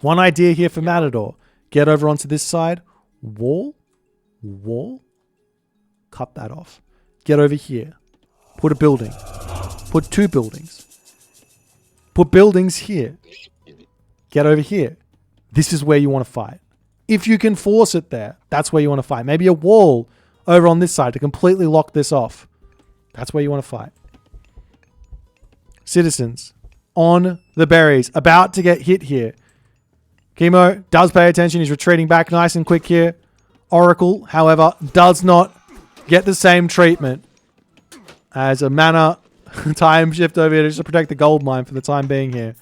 One idea here for Matador. Get over onto this side. Wall. Cut that off. Get over here. Put a building. Put 2 buildings. Put buildings here. Get over here. This is where you want to fight. If you can force it there, that's where you want to fight. Maybe a wall over on this side to completely lock this off. That's where you want to fight. Citizens on the berries. About to get hit here. Kimo does pay attention. He's retreating back nice and quick here. Oracle, however, does not get the same treatment as a mana time shift over here just to protect the gold mine for the time being here.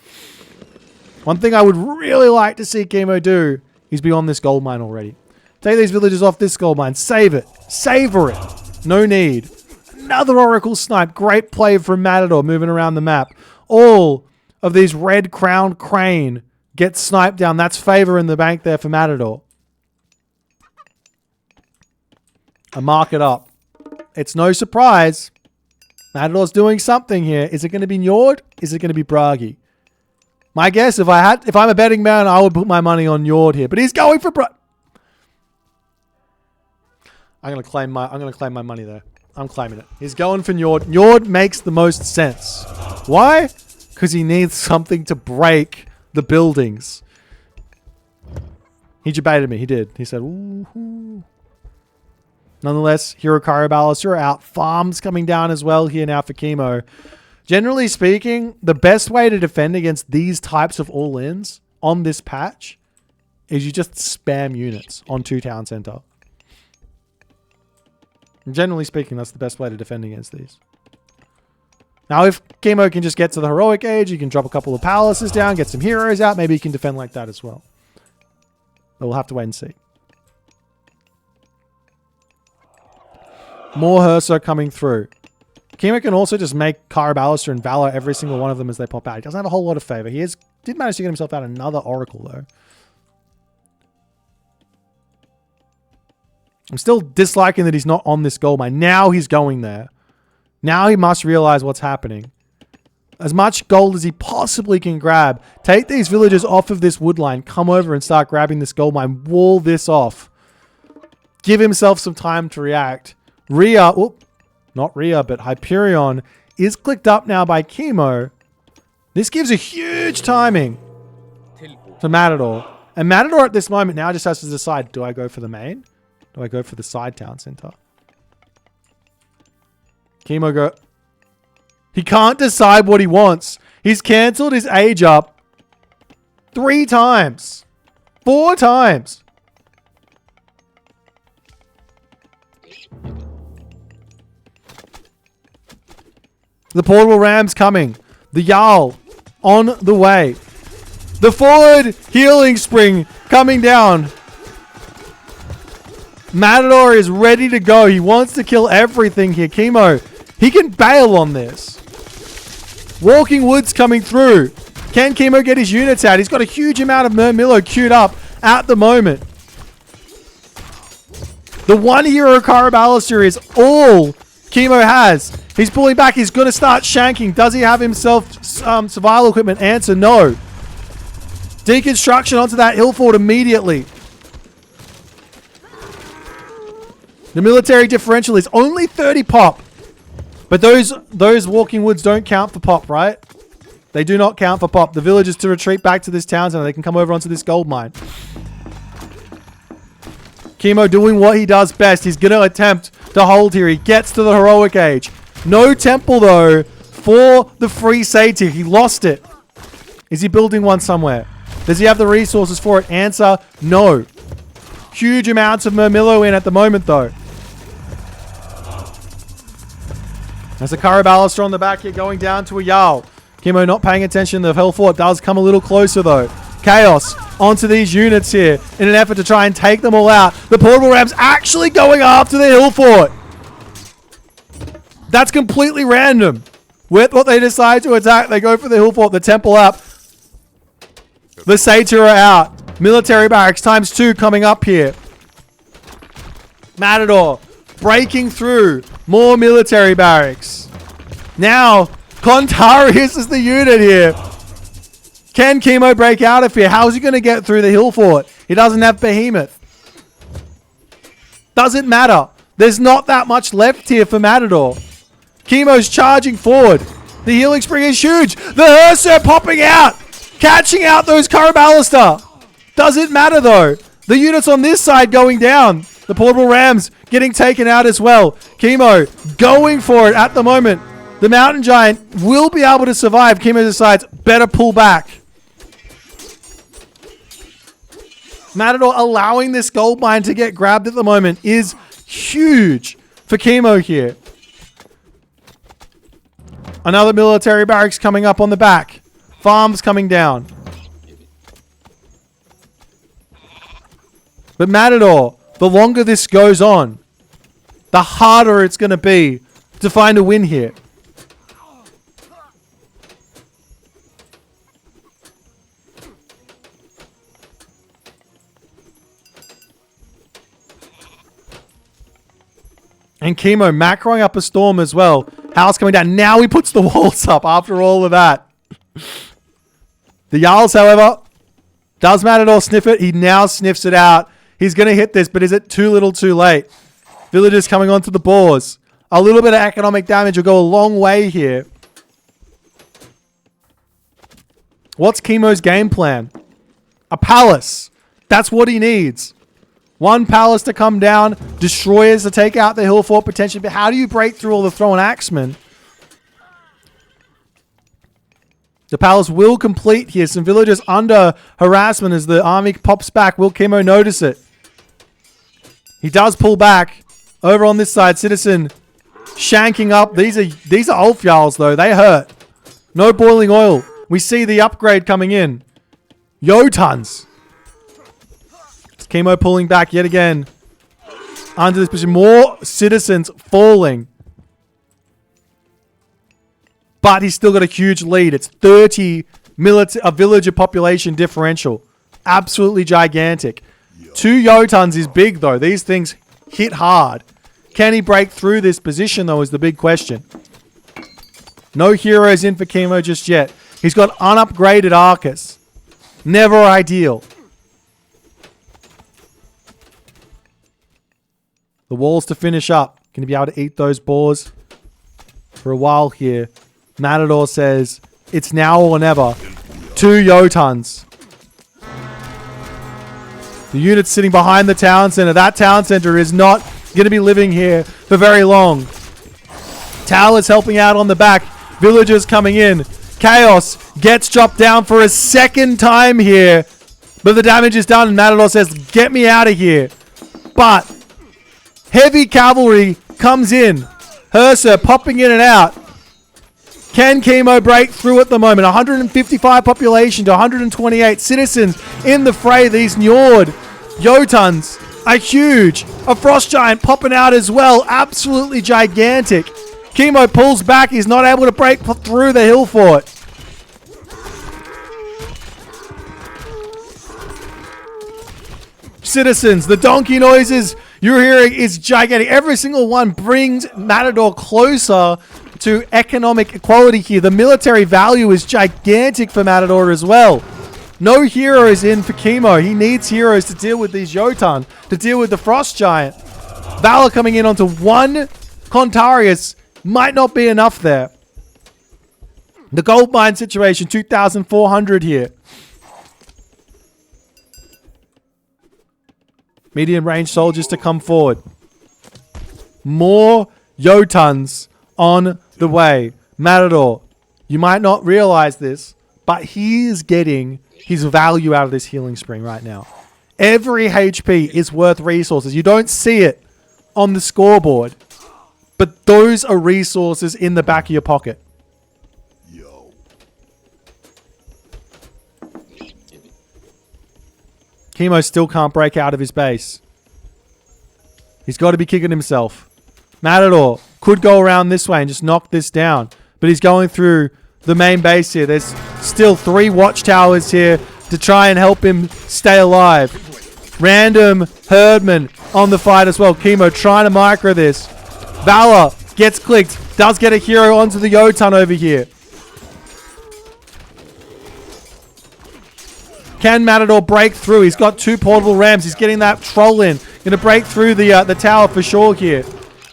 One thing I would really like to see Kimo do is be on this gold mine already. Take these villagers off this gold mine. Save it. Savor it. No need. Another Oracle snipe. Great play from Matador moving around the map. All of these red crowned crane get sniped down. That's favor in the bank there for Matador. I mark it up. It's no surprise. Matador's doing something here. Is it going to be Njord? Is it going to be Bragi? My guess, if I'm a betting man, I would put my money on Njord here. But he's going for I'm going to claim my money there. I'm claiming it. He's going for Njord. Njord makes the most sense. Why? Because he needs something to break the buildings. He debated me. He did. He said, ooh. Nonetheless, Hirokari Ballister out. Farms coming down as well here now for Kimo. Generally speaking, the best way to defend against these types of all-ins on this patch is you just spam units on 2 town center. Generally speaking, that's the best way to defend against these. Now, if Kimo can just get to the heroic age, you can drop a couple of palaces down, get some heroes out. Maybe you can defend like that as well. But we'll have to wait and see. More Herso coming through. Kimo can also just make Kara Ballister and Valor every single one of them as they pop out. He doesn't have a whole lot of favor. He did manage to get himself out another Oracle, though. I'm still disliking that he's not on this gold mine. Now he's going there. Now he must realize what's happening. As much gold as he possibly can grab. Take these villagers off of this wood line. Come over and start grabbing this gold mine. Wall this off. Give himself some time to react. Not Rhea, but Hyperion is clicked up now by Kimo. This gives a huge timing to Matador. And Matador at this moment now just has to decide, do I go for the main? Do I go for the side town center? Kimo go... He can't decide what he wants. He's cancelled his age up 3 times. 4 times. The portable ram's coming. The Jarl on the way. The forward healing spring coming down. Matador is ready to go. He wants to kill everything here. Kimo, he can bail on this. Walking Woods coming through. Can Kimo get his units out? He's got a huge amount of Murmillo queued up at the moment. The one hero Kara Ballister is all Kimo has. He's pulling back. He's going to start shanking. Does he have himself survival equipment? Answer, no. Deconstruction onto that hill fort immediately. The military differential is only 30 pop. But those Walking Woods don't count for pop, right? They do not count for pop. The villagers to retreat back to this town center. They can come over onto this gold mine. Kimo doing what he does best. He's going to attempt to hold here. He gets to the heroic age. No temple, though, for the free satyr. He lost it. Is he building one somewhere? Does he have the resources for it? Answer, no. Huge amounts of Murmillo in at the moment, though. There's a Kara Ballister on the back here going down to a Jarl. Kimo not paying attention. The Hell Fort does come a little closer, though. Chaos onto these units here in an effort to try and take them all out. The portable ram's actually going after the Hill Fort. That's completely random. With what they decide to attack, they go for the Hill Fort, the temple up. The Satyr are out. Military barracks ×2 coming up here. Matador breaking through. More military barracks. Now, Contarius is the unit here. Can Kimo break out of here? How's he going to get through the hill fort? He doesn't have Behemoth. Doesn't matter. There's not that much left here for Matador. Kimo's charging forward. The healing spring is huge. The aggressor popping out. Catching out those Karabalister. Doesn't matter though. The units on this side going down. The portable rams getting taken out as well. Kimo going for it at the moment. The mountain giant will be able to survive. Kimo decides better pull back. Matador allowing this gold mine to get grabbed at the moment is huge for Kimo here. Another military barracks coming up on the back. Farms coming down. But Matador, the longer this goes on, the harder it's going to be to find a win here. And Kimo macroing up a storm as well. House coming down. Now he puts the walls up after all of that. The Jarls, however, does Matador sniff it? He now sniffs it out. He's going to hit this, but is it too little too late? Villagers coming onto the boars. A little bit of economic damage will go a long way here. What's Kimo's game plan? A palace. That's what he needs. One palace to come down, destroyers to take out the hill fort potentially. But how do you break through all the throwing axemen? The palace will complete here. Some villagers under harassment as the army pops back. Will Kimo notice it? He does pull back. Over on this side, Citizen shanking up. These are Ulf Jarls though. They hurt. No boiling oil. We see the upgrade coming in. Jotuns. Kimo pulling back yet again. Under this position. More citizens falling. But he's still got a huge lead. It's 30 a villager population differential. Absolutely gigantic. 2 Jotuns is big though. These things hit hard. Can he break through this position though is the big question. No heroes in for Kimo just yet. He's got unupgraded Arcus. Never ideal. The walls to finish up. Going to be able to eat those boars for a while here. Matador says, it's now or never. 2 Jotuns. The unit's sitting behind the town center. That town center is not going to be living here for very long. Towers helping out on the back. Villagers coming in. Chaos gets dropped down for a second time here. But the damage is done and Matador says, get me out of here. But heavy cavalry comes in. Aggressor popping in and out. Can Kimo break through at the moment? 155 population to 128 citizens in the fray. These Njord Jotuns are huge. A frost giant popping out as well. Absolutely gigantic. Kimo pulls back. He's not able to break through the hill fort. Citizens, the donkey noises you're hearing is gigantic. Every single one brings Matador closer to economic equality here. The military value is gigantic for Matador as well. No heroes in for Kimo. He needs heroes to deal with these Jotun, to deal with the Frost Giant. Valor coming in onto 1 Contarius might not be enough there. The gold mine situation, 2,400 here. Medium range soldiers to come forward. More Jotuns on the way. Matador, you might not realize this, but he is getting his value out of this healing spring right now. Every HP is worth resources. You don't see it on the scoreboard, but those are resources in the back of your pocket. Kimo still can't break out of his base. He's got to be kicking himself. Matador could go around this way and just knock this down. But he's going through the main base here. There's still 3 watchtowers here to try and help him stay alive. Random herdman on the fight as well. Kimo trying to micro this. Valor gets clicked. Does get a hero onto the Jotun over here. Can Matador break through? He's got 2 portable rams. He's getting that troll in. Going to break through the tower for sure here.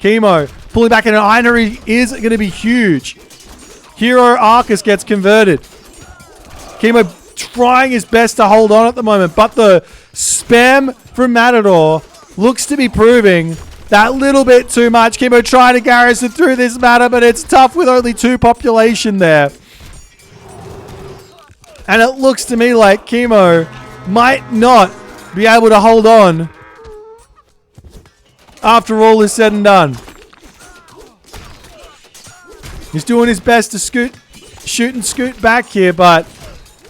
Kimo pulling back in an Inery is going to be huge. Hero Arcus gets converted. Kimo trying his best to hold on at the moment, but the spam from Matador looks to be proving that little bit too much. Kimo trying to garrison through this matter, but it's tough with only 2 population there. And it looks to me like Kimo might not be able to hold on after all is said and done. He's doing his best to shoot and scoot back here, but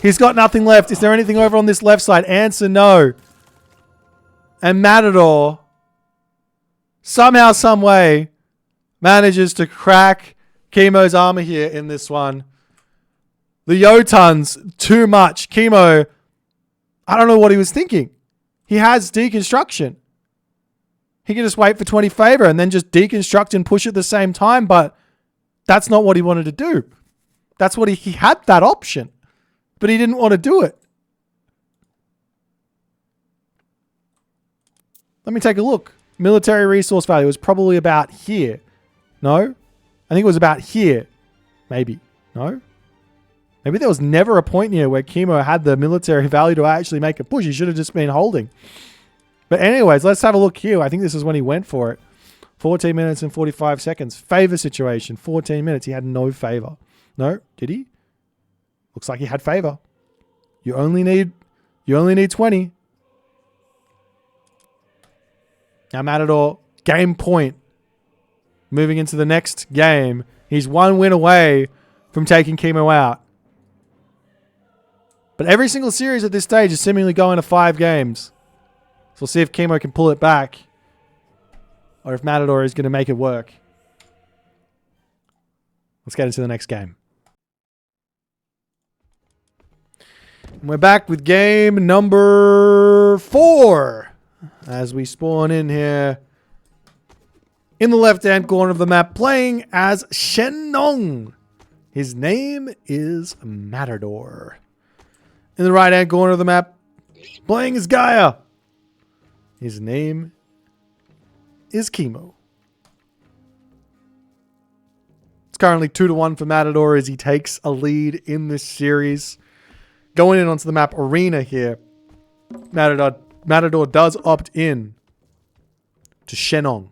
he's got nothing left. Is there anything over on this left side? Answer no. And Matador, somehow, some way, manages to crack Kimo's armor here in this one. The Jotuns, too much. Kimo, I don't know what he was thinking. He has deconstruction. He can just wait for 20 favor and then just deconstruct and push at the same time, but that's not what he wanted to do. That's what he had that option, but he didn't want to do it. Let me take a look. Military resource value was probably about here. No? I think it was about here. Maybe. No? Maybe there was never a point here where Kimo had the military value to actually make a push. He should have just been holding. But anyways, let's have a look here. I think this is when he went for it. 14 minutes and 45 seconds. Favor situation. 14 minutes. He had no favor. No? Did he? Looks like he had favor. You only need 20. Now Matador, game point. Moving into the next game. He's 1 win away from taking Kimo out. But every single series at this stage is seemingly going to 5 games. So we'll see if Kimo can pull it back. Or if Matador is going to make it work. Let's get into the next game. And we're back with game number 4. As we spawn in here. In the left-hand corner of the map, playing as Shenong. His name is Matador. In the right-hand corner of the map, playing as Gaia. His name is Kimo. It's currently 2-1 for Matador as he takes a lead in this series. Going in onto the map Arena here, Matador does opt in to Shenong.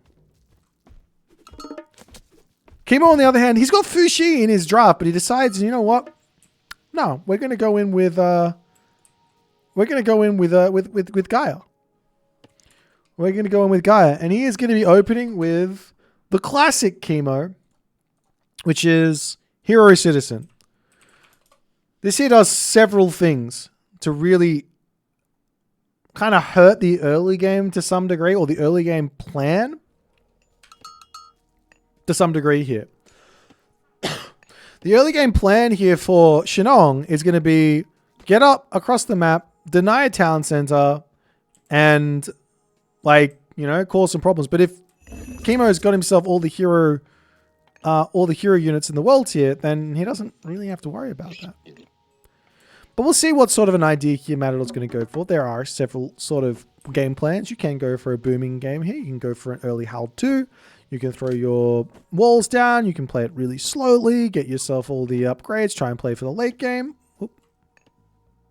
Kimo, on the other hand, he's got Fushi in his draft, but he decides, you know what? No, we're going to go in with Gaia. We're going to go in with Gaia, and he is going to be opening with the classic Kimo, which is Hero Citizen. This here does several things to really kind of hurt the early game to some degree, or the early game plan to some degree here. The early game plan here for Shenong is going to be get up across the map, deny a town center, and cause some problems. But if Kimo's got himself all the hero units in the world tier, then he doesn't really have to worry about that. But we'll see what sort of an idea here Matador's going to go for. There are several sort of game plans. You can go for a booming game here. You can go for an early HAL 2. You can throw your walls down. You can play it really slowly. Get yourself all the upgrades. Try and play for the late game. Oop.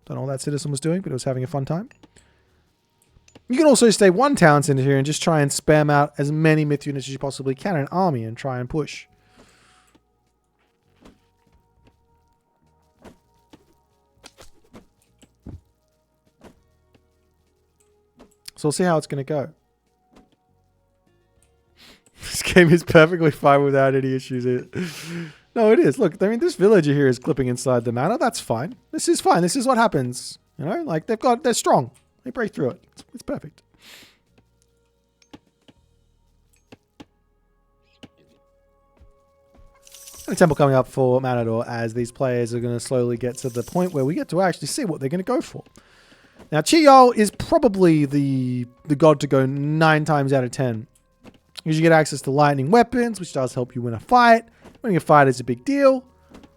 Don't know what that citizen was doing, but it was having a fun time. You can also stay 1 town center here and just try and spam out as many myth units as you possibly can in an army and try and push. So we'll see how it's going to go. This game is perfectly fine without any issues. No, it is. Look, I mean, this villager here is clipping inside the manor. That's fine. This is fine. This is what happens. You know, like they're strong. They break through it. It's perfect. And a temple coming up for Matador as these players are going to slowly get to the point where we get to actually see what they're going to go for. Now, Chiyo is probably the god to go 9 times out of 10. Because you get access to lightning weapons, which does help you win a fight. Winning a fight is a big deal.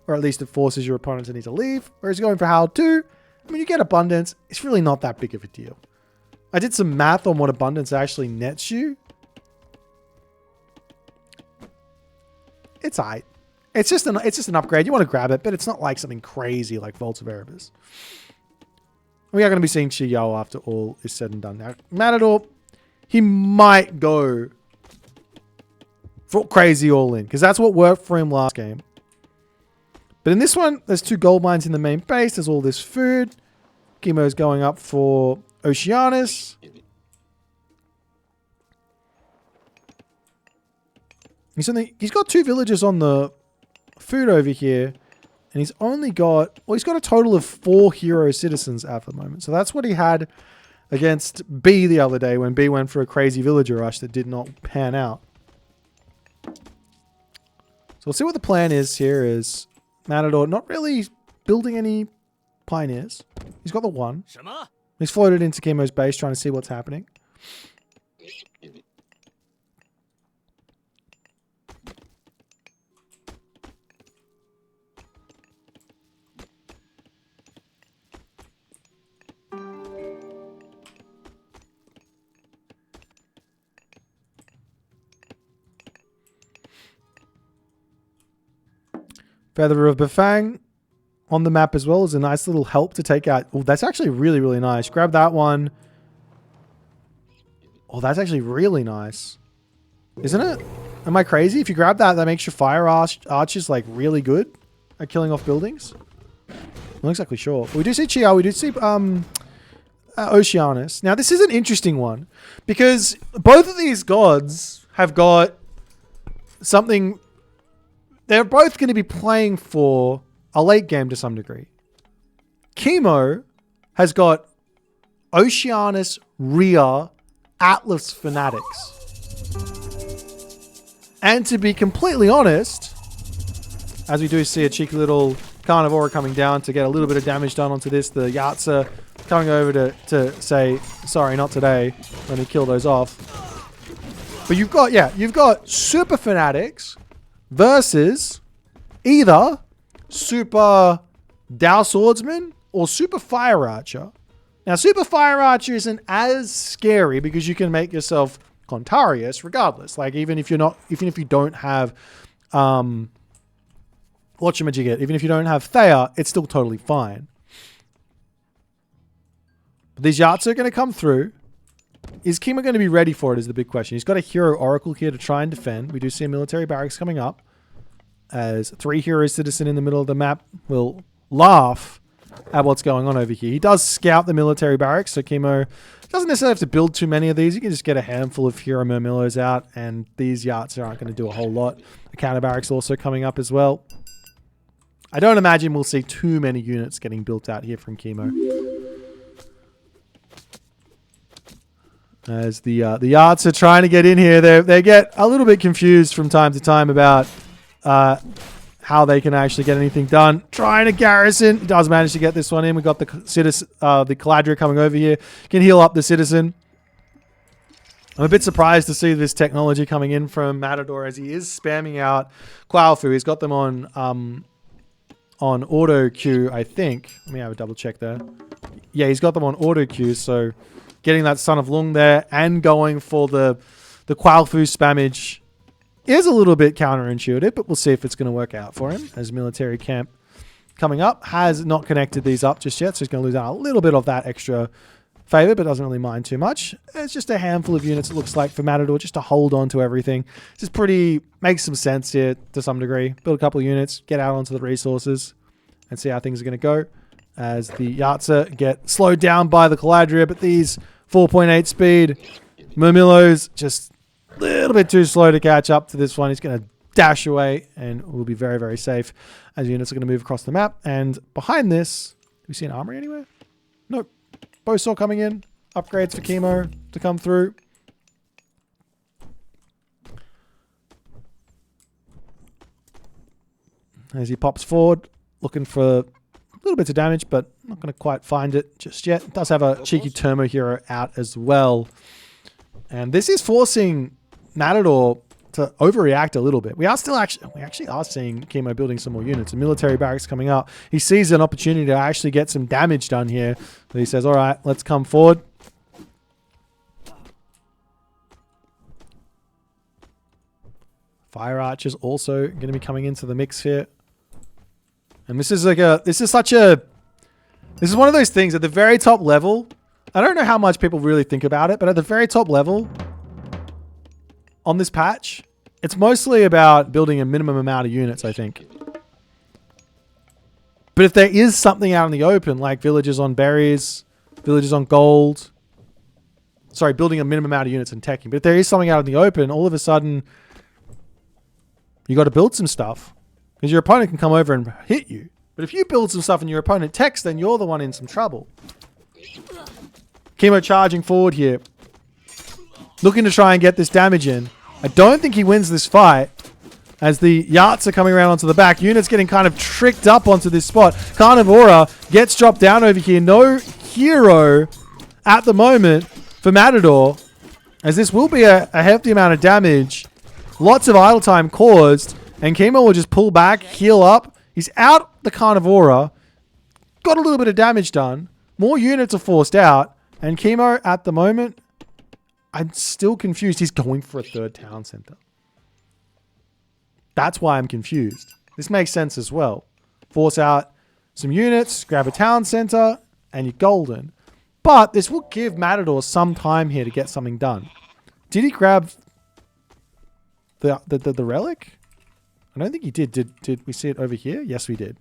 Or at least it forces your opponent to need to leave. Whereas going for HAL 2, when you get abundance, it's really not that big of a deal. I did some math on what abundance actually nets you. It's alright. It's just an upgrade. You want to grab it, but it's not like something crazy like Vault of Erebus. We are going to be seeing Chiyo after all is said and done. Now, Matador, he might go for crazy all in, because that's what worked for him last game. But in this one, there's 2 gold mines in the main base. There's all this food. Kimo's going up for Oceanus. He's got 2 villagers on the food over here. And he's only got... Well, he's got a total of 4 hero citizens at the moment. So that's what he had against B the other day when B went for a crazy villager rush that did not pan out. So we'll see what the plan is here is Matador not really building any pioneers. He's got the 1. He's floated into Kimo's base trying to see what's happening. Feather of Bafang on the map as well is a nice little help to take out. Oh, that's actually really, really nice. Grab that one. Oh, that's actually really nice. Isn't it? Am I crazy? If you grab that, that makes your fire archers like really good at killing off buildings. I'm not exactly sure. But we do see Chiao. We do see Oceanus. Now, this is an interesting one because both of these gods have got something... They're both going to be playing for a late game to some degree. Kimo has got Oceanus, Rhea, Atlas Fanatics. And to be completely honest, as we do see a cheeky little Carnivora coming down to get a little bit of damage done onto this, the Yatsa coming over to say, sorry, not today, let me kill those off. But you've got Super Fanatics versus either Super Dao Swordsman or Super Fire Archer. Now, Super Fire Archer isn't as scary because you can make yourself Contarius regardless. Like, even if you don't have, whatchamajigget, even if you don't have Thea, it's still totally fine. But these Yats are going to come through. Is Kimo going to be ready for it is the big question. He's got a Hero Oracle here to try and defend. We do see a military barracks coming up. As 3 Hero Citizen in the middle of the map will laugh at what's going on over here. He does scout the military barracks, so Kimo doesn't necessarily have to build too many of these. You can just get a handful of Hero Murmillos out, and these Yats aren't going to do a whole lot. The counter barracks also coming up as well. I don't imagine we'll see too many units getting built out here from Kimo. As the Yats are trying to get in here, they get a little bit confused from time to time about how they can actually get anything done. Trying to garrison. He does manage to get this one in. We got the citizen, the Caladria coming over here. Can heal up the citizen. I'm a bit surprised to see this technology coming in from Matador as he is spamming out Quaofu. He's got them on auto queue, I think. Let me have a double check there. Yeah, he's got them on auto queue, so getting that Son of Lung there and going for the Quaofu spammage is a little bit counterintuitive, but we'll see if it's going to work out for him. As military camp coming up, has not connected these up just yet, so he's going to lose out a little bit of that extra favor, but doesn't really mind too much. It's just a handful of units, it looks like, for Matador, just to hold on to everything. Just makes some sense here to some degree. Build a couple of units, get out onto the resources, and see how things are going to go. As the Yatsa get slowed down by the Caladria, but these 4.8 speed Murmillos just a little bit too slow to catch up to this one. He's going to dash away and will be very, very safe as units are going to move across the map. And behind this, do we see an armory anywhere? Nope. Bowsaw coming in. Upgrades for Kimo to come through. As he pops forward, looking for a little bit of damage, but not going to quite find it just yet. It does have a cheeky Termo hero out as well. And this is forcing Matador to overreact a little bit. We actually are seeing Kimo building some more units. A military barracks coming up. He sees an opportunity to actually get some damage done here. So he says, all right, let's come forward. Fire archers also going to be coming into the mix here. And this is one of those things at the very top level. I don't know how much people really think about it, but at the very top level on this patch, it's mostly about building a minimum amount of units, I think. But if there is something out in the open, like villages on berries, villages on gold, sorry, building a minimum amount of units and teching, but if there is something out in the open, all of a sudden you got to build some stuff because your opponent can come over and hit you. But if you build some stuff and your opponent techs, then you're the one in some trouble. Kimo charging forward here, looking to try and get this damage in. I don't think he wins this fight as the Yachts are coming around onto the back. Units getting kind of tricked up onto this spot. Carnivora gets dropped down over here. No hero at the moment for Matador, as this will be a hefty amount of damage. Lots of idle time caused, and Kimo will just pull back, heal up. He's out the Carnivora. Got a little bit of damage done. More units are forced out, and Kimo at the moment, I'm still confused. He's going for a third town center. That's why I'm confused. This makes sense as well. Force out some units, grab a town center, and you're golden. But this will give Matador some time here to get something done. Did he grab the relic? I don't think he did. Did we see it over here? Yes, we did.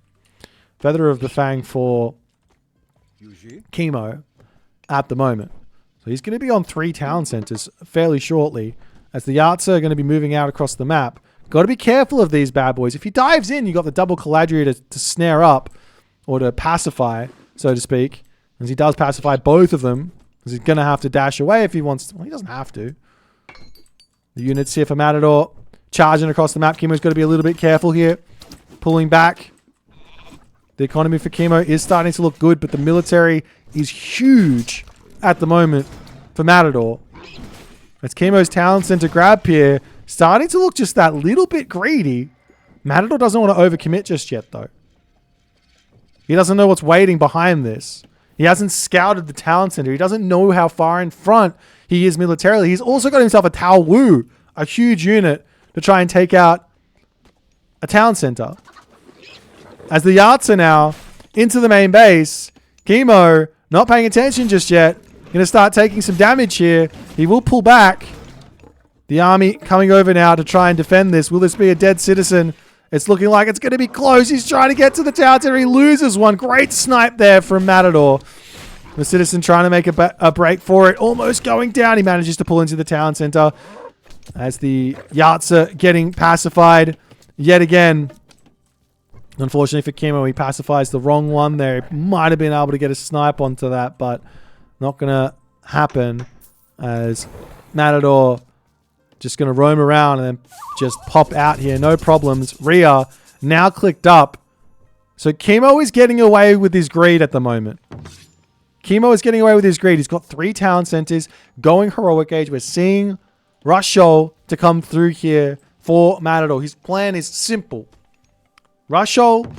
Feather of the Fang for Kimo at the moment. So he's going to be on 3 town centers fairly shortly as the Yachts are going to be moving out across the map. Got to be careful of these bad boys. If he dives in, you got the double Caladria to snare up or to pacify, so to speak. As he does pacify both of them, because he's going to have to dash away if he wants to. Well, he doesn't have to. The units here for Matador charging across the map. Kimo's got to be a little bit careful here. Pulling back. The economy for Kimo is starting to look good, but the military is huge at the moment for Matador. It's Kimo's town center grab here. Starting to look just that little bit greedy. Matador doesn't want to overcommit just yet, though. He doesn't know what's waiting behind this. He hasn't scouted the town center. He doesn't know how far in front he is militarily. He's also got himself a Tao Wu, a huge unit, to try and take out a town center. As the Yachts are now into the main base, Kimo not paying attention just yet. Going to start taking some damage here. He will pull back. The army coming over now to try and defend this. Will this be a dead citizen? It's looking like it's going to be close. He's trying to get to the town center. He loses one. Great snipe there from Matador. The citizen trying to make a break for it. Almost going down. He manages to pull into the town center as the Yachts are getting pacified yet again. Unfortunately for Kimo, he pacifies the wrong one there. He might have been able to get a snipe onto that, but not going to happen as Matador just going to roam around and then just pop out here. No problems. Rhea now clicked up. So Kimo is getting away with his greed at the moment. Kimo is getting away with his greed. He's got 3 town centers going heroic age. We're seeing Rushol to come through here for Matador. His plan is simple. Rushol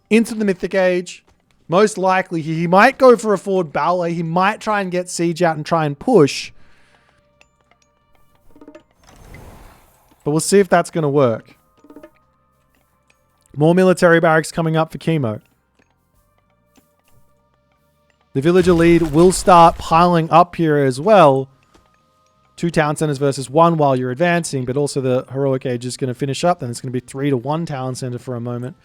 into the Mythic age. Most likely he might go for a forward ballet. He might try and get Siege out and try and push. But we'll see if that's going to work. More military barracks coming up for Kimo. The villager lead will start piling up here as well. 2 town centers versus 1 while you're advancing, but also the heroic age is going to finish up. Then it's going to be 3 to 1 town center for a moment.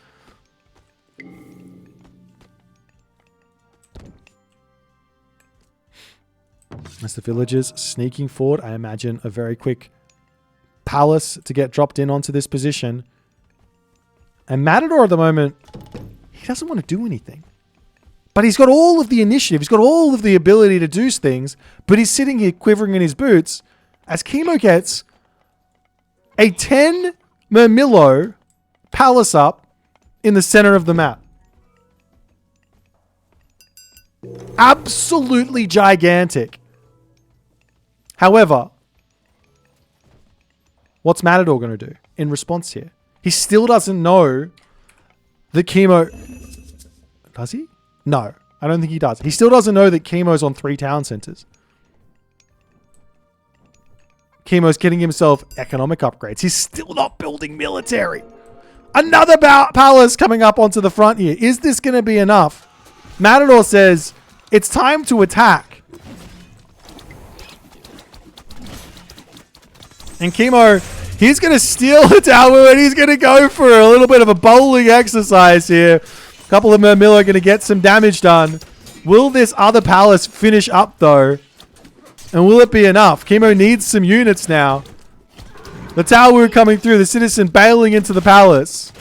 As the villagers sneaking forward, I imagine a very quick palace to get dropped in onto this position. And Matador at the moment, he doesn't want to do anything. But he's got all of the initiative. He's got all of the ability to do things. But he's sitting here quivering in his boots as Kimo gets a 10 Murmillo palace up in the center of the map. Absolutely gigantic. However, What's Matador going to do in response here? He still doesn't know that Kimo... Does he? No, I don't think he does. He still doesn't know that Kimo's on 3 town centers. Kimo's getting himself economic upgrades. He's still not building military. Another palace coming up onto the front here. Is this going to be enough? Matador says, it's time to attack. And Kimo, he's going to steal the tower and he's going to go for a little bit of a bowling exercise here. A couple of Mermilla are going to get some damage done. Will this other palace finish up though? And will it be enough? Kimo needs some units now. The tower coming through, the citizen bailing into the palace.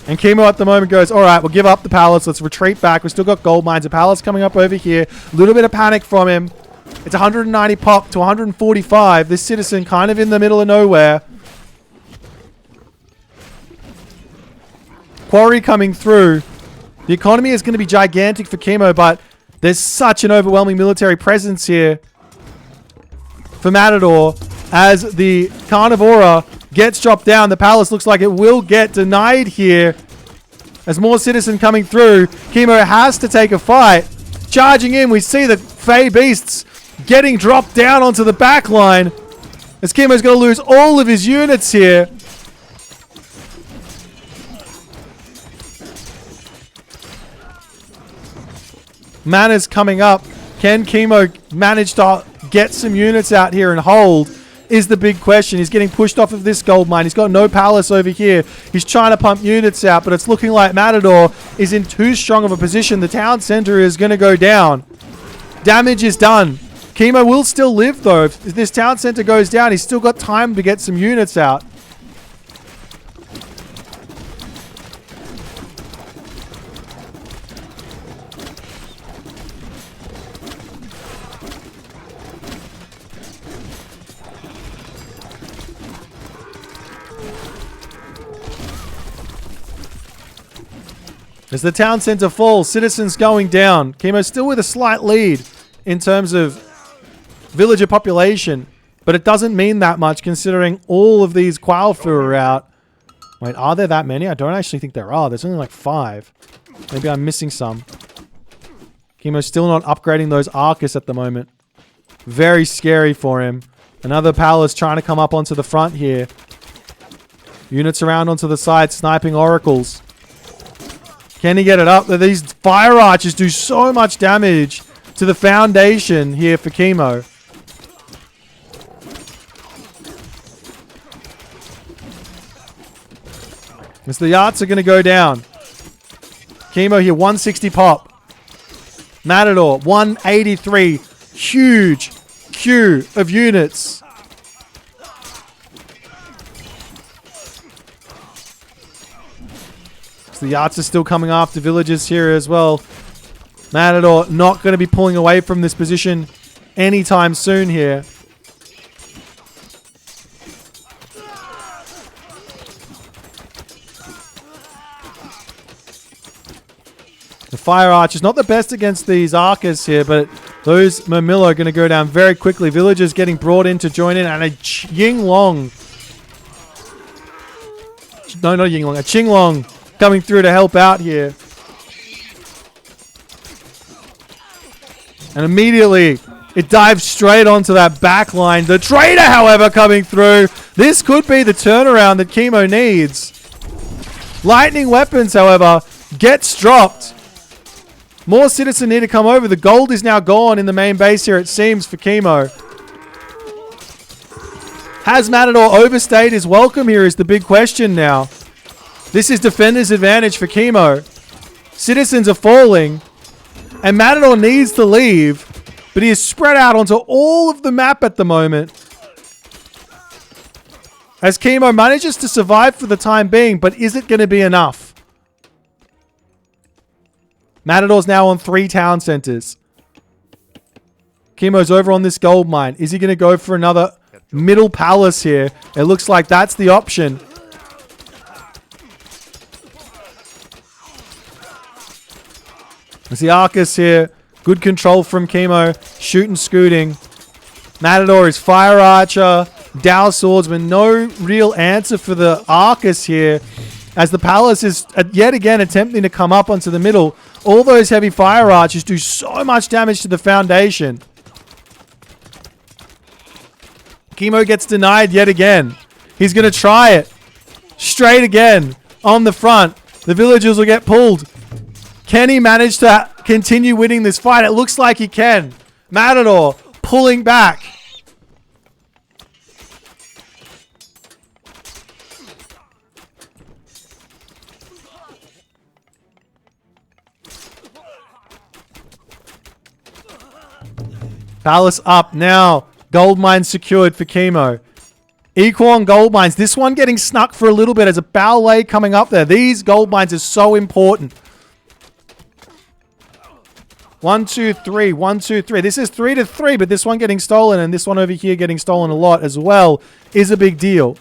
And Kimo at the moment goes, all right, we'll give up the palace. Let's retreat back. We've still got gold mines. A palace coming up over here. A little bit of panic from him. It's 190 pop to 145. This citizen kind of in the middle of nowhere. Quarry coming through. The economy is going to be gigantic for Kimo, but there's such an overwhelming military presence here for Matador. As the Carnivora gets dropped down, the palace looks like it will get denied here. As more citizen coming through, Kimo has to take a fight. Charging in, we see the Fey Beasts getting dropped down onto the back line. As Kimo's going to lose all of his units here. Mana's coming up. Can Kimo manage to get some units out here and hold? Is the big question. He's getting pushed off of this gold mine. He's got no palace over here. He's trying to pump units out, but it's looking like Matador is in too strong of a position. The town center is going to go down. Damage is done. Kimo will still live though. If this town center goes down, he's still got time to get some units out. As the town center falls, citizens going down. Kimo still with a slight lead in terms of villager population, but it doesn't mean that much considering all of these Quailfu are out. Wait, are there that many? I don't actually think there are. There's only like 5. Maybe I'm missing some. Kimo's still not upgrading those Arcus at the moment. Very scary for him. Another palace trying to come up onto the front here. Units around onto the side, sniping oracles. Can he get it up? These fire archers do so much damage to the foundation here for Kimo. As the yachts are going to go down. Kimo here, 160 pop. Matador, 183. Huge queue of units. So the yachts are still coming after villagers here as well. Matador not going to be pulling away from this position anytime soon here. The fire archers, not the best against these Arcus here, but those Mermilla are going to go down very quickly. Villagers getting brought in to join in, and a Yinglong. No, not Yinglong, a Qinglong coming through to help out here. And immediately, it dives straight onto that back line. The trader, however, coming through. This could be the turnaround that Kimo needs. Lightning weapons, however, gets dropped. More citizens need to come over. The gold is now gone in the main base here, it seems, for Kimo. Has Matador overstayed his welcome here is the big question now. This is defender's advantage for Kimo. Citizens are falling. And Matador needs to leave. But he is spread out onto all of the map at the moment. As Kimo manages to survive for the time being. But is it going to be enough? Matador's now on 3 town centers. Kimo's over on this gold mine. Is he going to go for another middle palace here? It looks like that's the option. As the Arcus here Good control from Kimo. Shooting, scooting. Matador is fire archer. Dow swordsman. No real answer for the Arcus here. As the Palace is yet again attempting to come up onto the middle. All those heavy fire archers do so much damage to the foundation. Kimo gets denied yet again. He's going to try it. Straight again. On the front. The villagers will get pulled. Can he manage to continue winning this fight? It looks like he can. Matador pulling back. Palace up now. Gold mine secured for Kimo. Equal on gold mines. This one getting snuck for a little bit as a ballet coming up there. These gold mines are so important. 1, 2, 3. 1, 2, 3. This is 3 to 3, but this one getting stolen and this one over here getting stolen a lot as well is a big deal.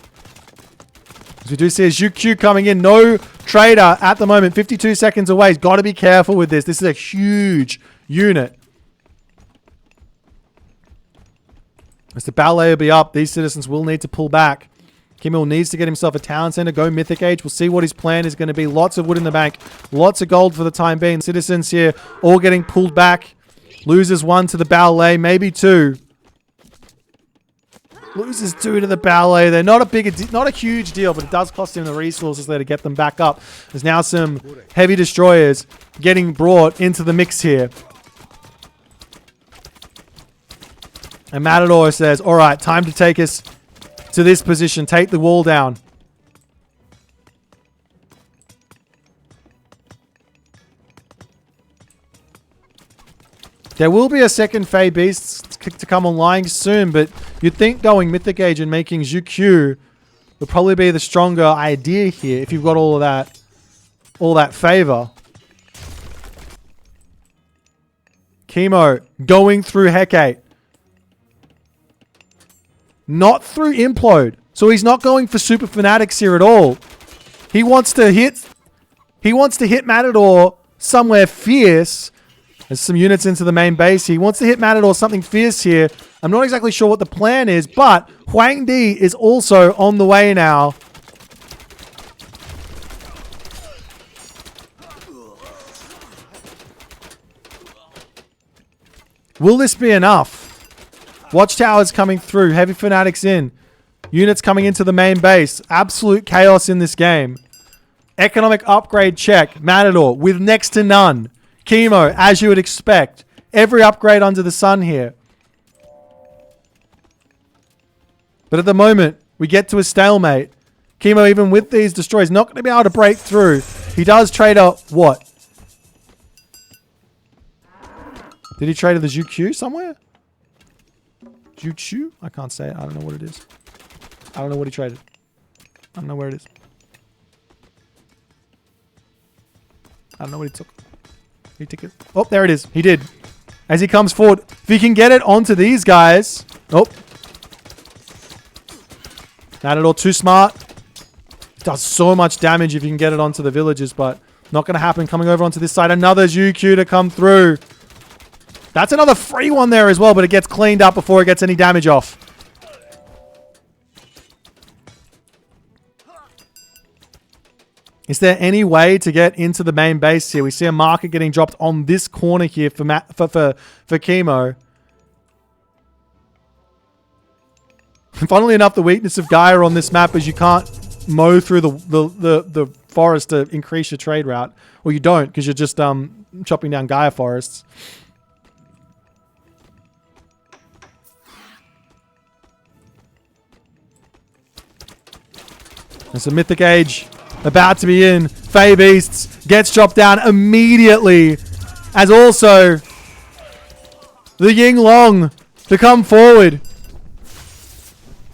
As we do see a Zhu coming in. No trader at the moment. 52 seconds away. He's got to be careful with this. This is a huge unit. As the ballet will be up, these citizens will need to pull back. Kimo needs to get himself a town center, go Mythic Age. We'll see what his plan is going to be. Lots of wood in the bank. Lots of gold for the time being. Citizens here all getting pulled back. Loses 1 to the ballet, maybe 2. Loses 2 to the ballet. They're not a huge deal, but it does cost him the resources there to get them back up. There's now some heavy destroyers getting brought into the mix here. And Matador says, all right, time to take us to this position. Take the wall down. There will be a second Fey Beast to come online soon, but you'd think going Mythic Age and making Zhu would probably be the stronger idea here if you've got all that favor. Kimo going through Hecate. Not through Implode. So he's not going for super fanatics here at all. He wants to hit Matador somewhere fierce. There's some units into the main base. He wants to hit Matador something fierce here. I'm not exactly sure what the plan is, but Huang Di is also on the way now. Will this be enough? Watchtowers coming through. Heavy fanatics in. Units coming into the main base. Absolute chaos in this game. Economic upgrade check. Matador with next to none. Kimo, as you would expect. Every upgrade under the sun here. But at the moment, we get to a stalemate. Kimo, even with these destroys, not going to be able to break through. He does trade up what? Did he trade the Zhu somewhere? Zhu? I can't say it. I don't know what it is. I don't know what he traded. I don't know where it is. I don't know what he took. He took it. Oh, there it is. He did. As he comes forward. If he can get it onto these guys. Oh. Not at all too smart. Does so much damage if you can get it onto the villagers, but not going to happen. Coming over onto this side. Another Zhu to come through. That's another free one there as well, but it gets cleaned up before it gets any damage off. Is there any way to get into the main base here? We see a marker getting dropped on this corner here for Kimo. Funnily enough, the weakness of Gaia on this map is you can't mow through the forest to increase your trade route. Well, you don't, because you're just chopping down Gaia forests. There's a Mythic Age about to be in. Fey Beasts gets dropped down immediately. As also the Ying Long to come forward.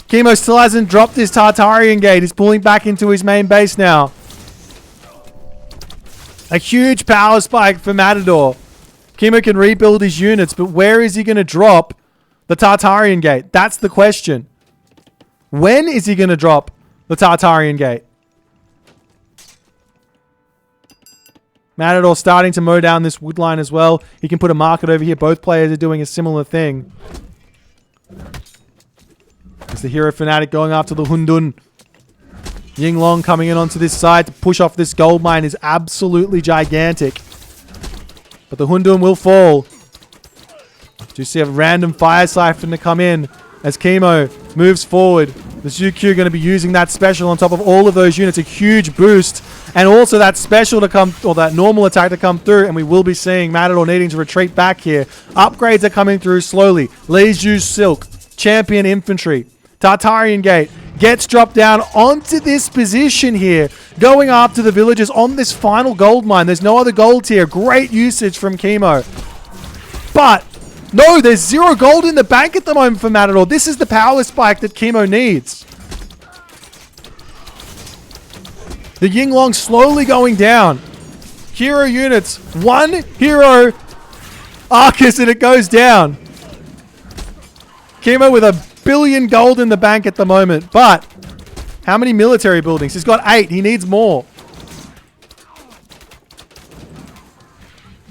Kimo still hasn't dropped his Tartarian Gate. He's pulling back into his main base now. A huge power spike for Matador. Kimo can rebuild his units, but where is he going to drop the Tartarian Gate? That's the question. When is he going to drop the Tartarian Gate? Matador starting to mow down this wood line as well. He can put a market over here. Both players are doing a similar thing. It's the hero fanatic going after the Hundun. Yinglong coming in onto this side to push off this gold mine is absolutely gigantic. But the Hundun will fall. Do you see a random fire siphon to come in as Kimo moves forward? The Zukyu going to be using that special on top of all of those units. A huge boost. And also that special to come, or that normal attack to come through. And we will be seeing Matador needing to retreat back here. Upgrades are coming through slowly. Leiju Silk, Champion Infantry, Tartarian Gate gets dropped down onto this position here, going after the villagers on this final gold mine. There's no other gold here. Great usage from Kimo. But no, there's 0 gold in the bank at the moment for Matador. This is the power spike that Kimo needs. The Yinglong slowly going down. Hero units. 1 hero Arcus and it goes down. Kimo with 1 billion gold in the bank at the moment. But how many military buildings? He's got 8. He needs more.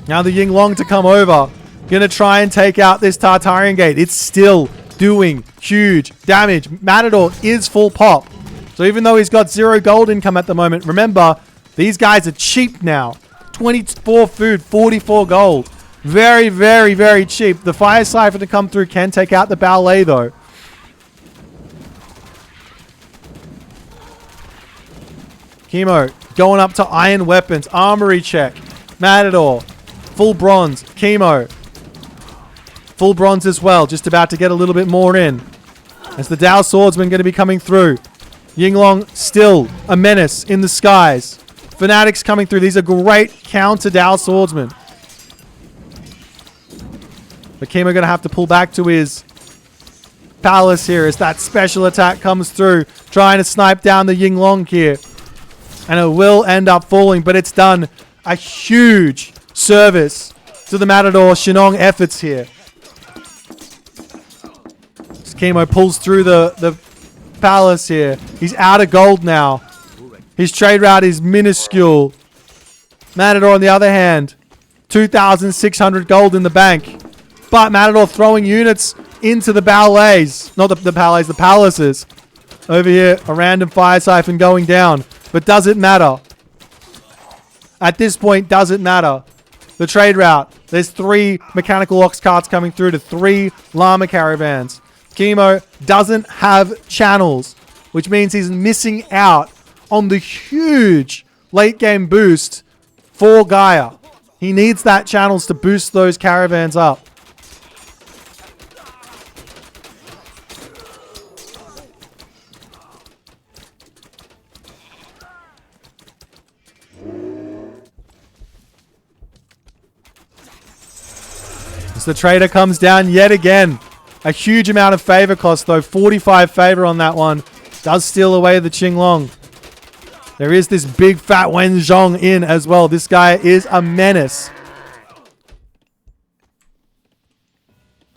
Now the Yinglong to come over. Gonna try and take out this Tartarian Gate. It's still doing huge damage. Matador is full pop. So even though he's got 0 gold income at the moment, remember, these guys are cheap now. 24 food, 44 gold. Very, very, very cheap. The fire siphon to come through can take out the ballet though. Kimo going up to iron weapons. Armory check. Matador. Full bronze. Kimo. Full bronze as well. Just about to get a little bit more in. As the Dao Swordsman going to be coming through. Yinglong still a menace in the skies. Fanatics coming through. These are great counter Dao Swordsmen. But Kimo going to have to pull back to his palace here as that special attack comes through. Trying to snipe down the Yinglong here. And it will end up falling, but it's done a huge service to the Matador Shinong efforts here. As Kimo pulls through the palace here. He's out of gold now. His trade route is minuscule. Matador, on the other hand, 2,600 gold in the bank. But Matador throwing units into the ballets. Not the ballets, the palaces. Over here, a random fire siphon going down. But does it matter? At this point, does it matter? The trade route. There's 3 mechanical ox carts coming through to 3 llama caravans. Kimo doesn't have channels, which means he's missing out on the huge late game boost for Gaia. He needs that channels to boost those caravans up. As the trader comes down yet again. A huge amount of favor cost though. 45 favor on that one. Does steal away the Qinglong. There is this big fat Wenzhong in as well. This guy is a menace.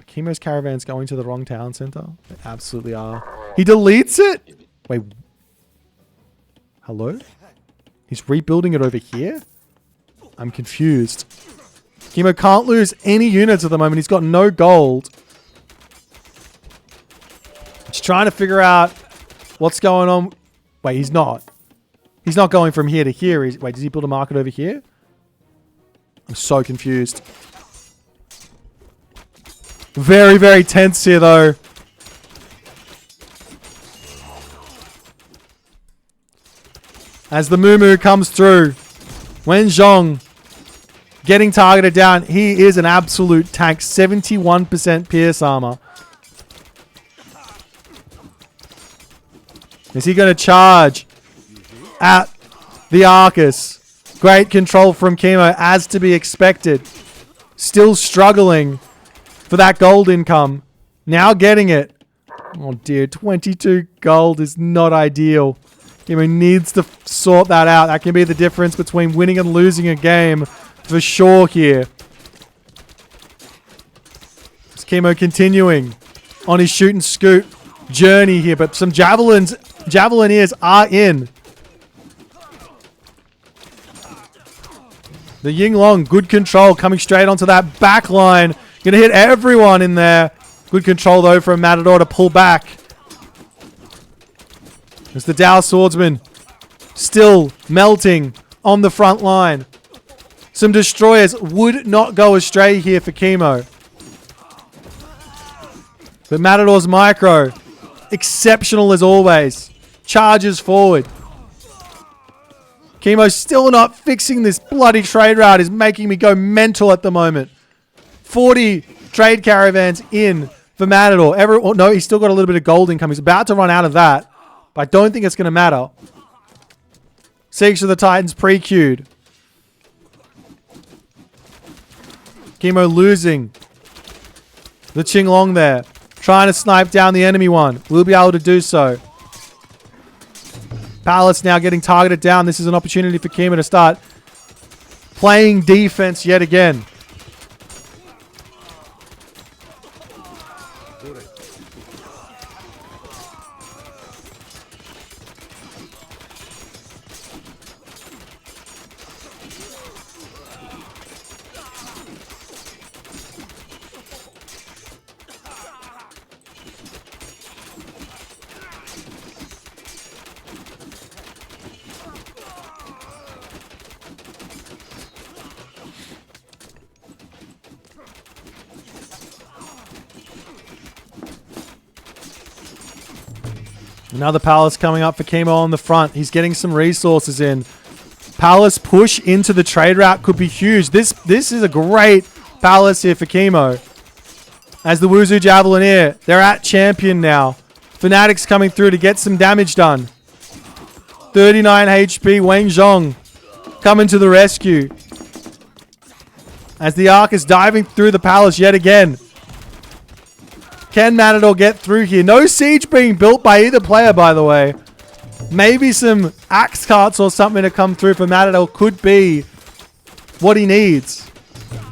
Kimo's caravan's going to the wrong town center. They absolutely are. He deletes it? Wait. Hello? He's rebuilding it over here? I'm confused. Kimo can't lose any units at the moment. He's got no gold. He's trying to figure out what's going on. Wait, he's not. He's not going from here to here. Wait, does he build a market over here? I'm so confused. Very, very tense here, though. As the Moo comes through. Wenzhong getting targeted down. He is an absolute tank. 71% pierce armor. Is he going to charge at the Arcus? Great control from Kimo, as to be expected. Still struggling for that gold income. Now getting it. Oh dear, 22 gold is not ideal. Kimo needs to sort that out. That can be the difference between winning and losing a game for sure here. Is Kimo continuing on his shoot and scoot journey here, but some Javelineers are in. The Yinglong, good control, coming straight onto that back line. Gonna hit everyone in there. Good control, though, from Matador to pull back. As the Dao Swordsman still melting on the front line. Some destroyers would not go astray here for Kimo. But Matador's micro, exceptional as always. Charges forward. Kimo still not fixing this bloody trade route. Is making me go mental at the moment. 40 trade caravans in for Matador. No, he's still got a little bit of gold income. He's about to run out of that. But I don't think it's going to matter. Siege of the Titans pre-queued. Kimo losing. The Qinglong there. Trying to snipe down the enemy one. We'll be able to do so. Palace now getting targeted down. This is an opportunity for Kimo to start playing defense yet again. Another Palace coming up for Kimo on the front. He's getting some resources in. Palace push into the trade route could be huge. This is a great Palace here for Kimo. As the Wuzhu Javelineer, they're at champion now. Fanatics coming through to get some damage done. 39 HP, Wang Zhong coming to the rescue. As the Ark is diving through the Palace yet again. Can Matador get through here? No siege being built by either player, by the way. Maybe some axe carts or something to come through for Matador could be what he needs.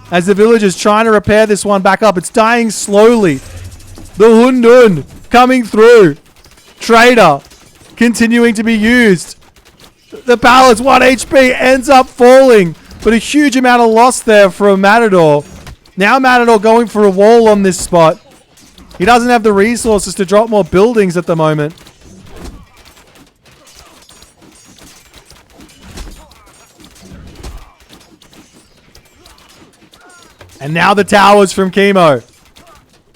As the villagers trying to repair this one back up. It's dying slowly. The Hundun coming through. Trader continuing to be used. The Palace, 1 HP, ends up falling. But a huge amount of loss there from Matador. Now Matador going for a wall on this spot. He doesn't have the resources to drop more buildings at the moment. And now the towers from Kimo.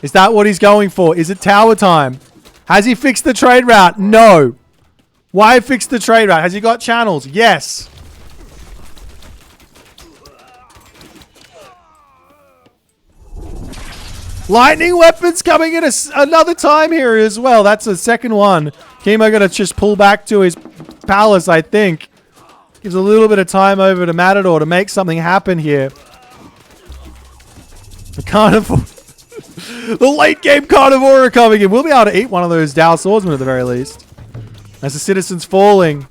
Is that what he's going for? Is it tower time? Has he fixed the trade route? No. Why fix the trade route? Has he got channels? Yes. Lightning weapons coming in another time here as well. That's the second one. Kimo going to just pull back to his palace, I think. Gives a little bit of time over to Matador to make something happen here. The Carnivore. The late game Carnivore are coming in. We'll be able to eat one of those Dao Swordsmen at the very least. As the citizens falling.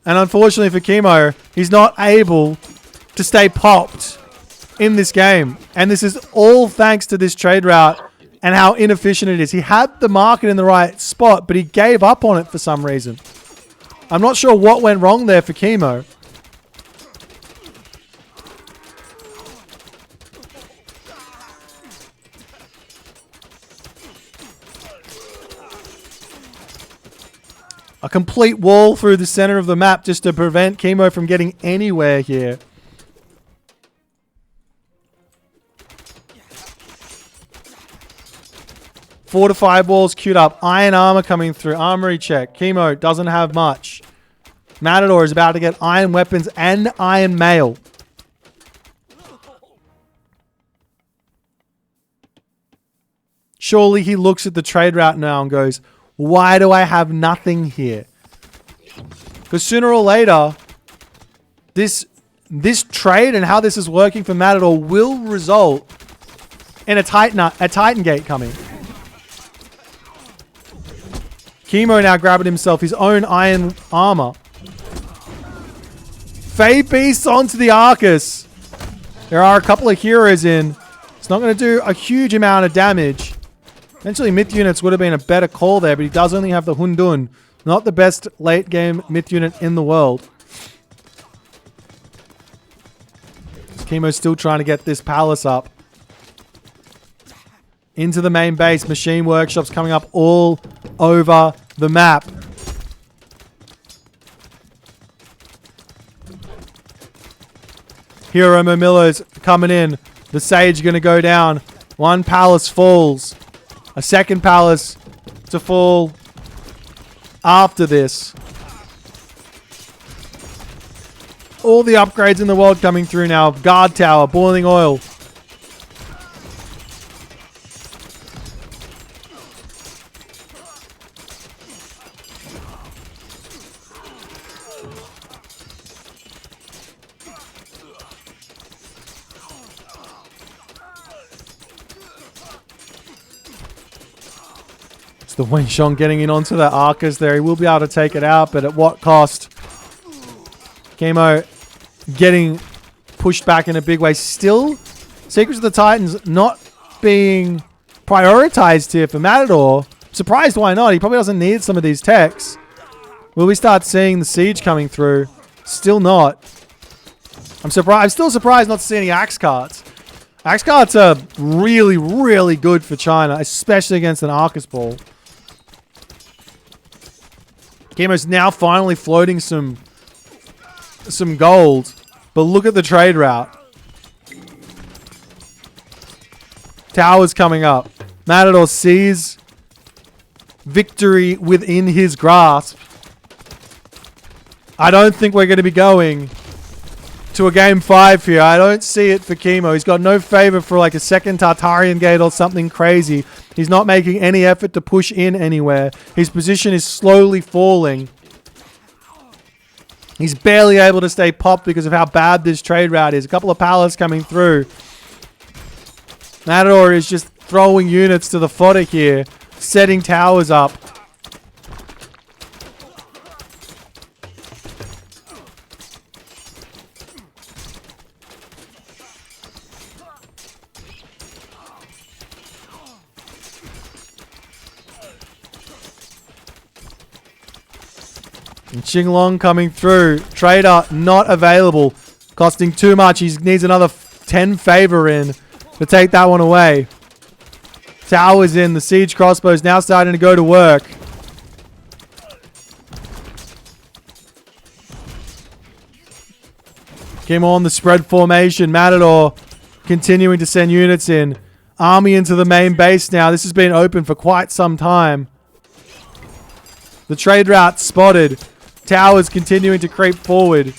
And unfortunately for Kimo, he's not able to stay popped in this game. And this is all thanks to this trade route and how inefficient it is. He had the market in the right spot, but he gave up on it for some reason. I'm not sure what went wrong there for Kimo. A complete wall through the center of the map just to prevent Kimo from getting anywhere here. Fortified walls queued up. Iron armor coming through. Armory check. Kimo doesn't have much. Matador is about to get iron weapons and iron mail. Surely he looks at the trade route now and goes, why do I have nothing here? Because sooner or later, this trade and how this is working for Matador will result in a Titan Gate coming. Kimo now grabbing himself his own iron armor. Fey Beasts onto the Arcus. There are a couple of heroes in. It's not going to do a huge amount of damage. Eventually, myth units would have been a better call there, but he does only have the Hundun. Not the best late game myth unit in the world. Kimo's still trying to get this palace up. Into the main base. Machine workshops coming up all over the map. Hero Momillo's coming in. The Sage going to go down. One palace falls. A second palace to fall after this. All the upgrades in the world coming through now. Guard tower, boiling oil. The Wing Chun getting in onto the Arcus there. He will be able to take it out, but at what cost? Kimo getting pushed back in a big way. Still, Secrets of the Titans not being prioritized here for Matador. Surprised why not? He probably doesn't need some of these techs. Will we start seeing the siege coming through? Still not. I'm still surprised not to see any axe carts. Axe carts are really, really good for China, especially against an Arcus ball. Kimo's now finally floating some gold, but look at the trade route. Tower's coming up. Matador sees victory within his grasp. I don't think we're going to be going to a game 5 here. I don't see it for Kimo. He's got no favor for like a second Tartarian gate or something crazy. He's not making any effort to push in anywhere. His position is slowly falling. He's barely able to stay popped because of how bad this trade route is. A couple of pallets coming through. Matador is just throwing units to the fodder here. Setting towers up. And Qinglong coming through. Trader not available. Costing too much. He needs another 10 favor in to take that one away. Tower's in. The siege crossbow's now starting to go to work. Kimo on the spread formation. Matador continuing to send units in. Army into the main base now. This has been open for quite some time. The trade route spotted. Towers continuing to creep forward.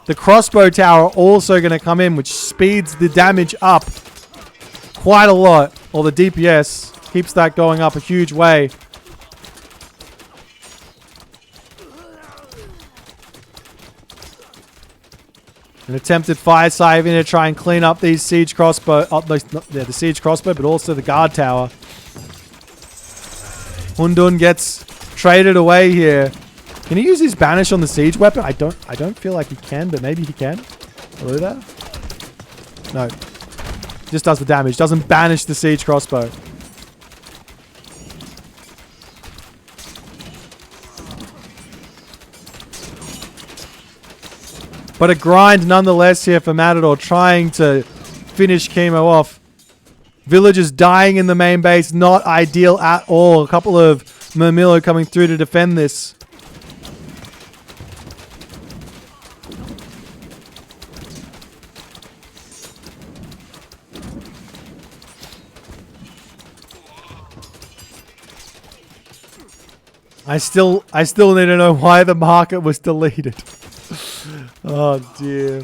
The crossbow tower also going to come in, which speeds the damage up quite a lot. Or the DPS keeps that going up a huge way. An attempted fire save in to try and clean up these siege crossbow. The siege crossbow, but also the guard tower. Hundun gets traded away here. Can he use his banish on the siege weapon? I don't feel like he can, but maybe he can. Hello there? No. Just does the damage. Doesn't banish the siege crossbow. But a grind nonetheless here for Matador, trying to finish Kimo off. Villagers dying in the main base, not ideal at all. A couple of Murmillo coming through to defend this. I still need to know why the market was deleted. Oh dear.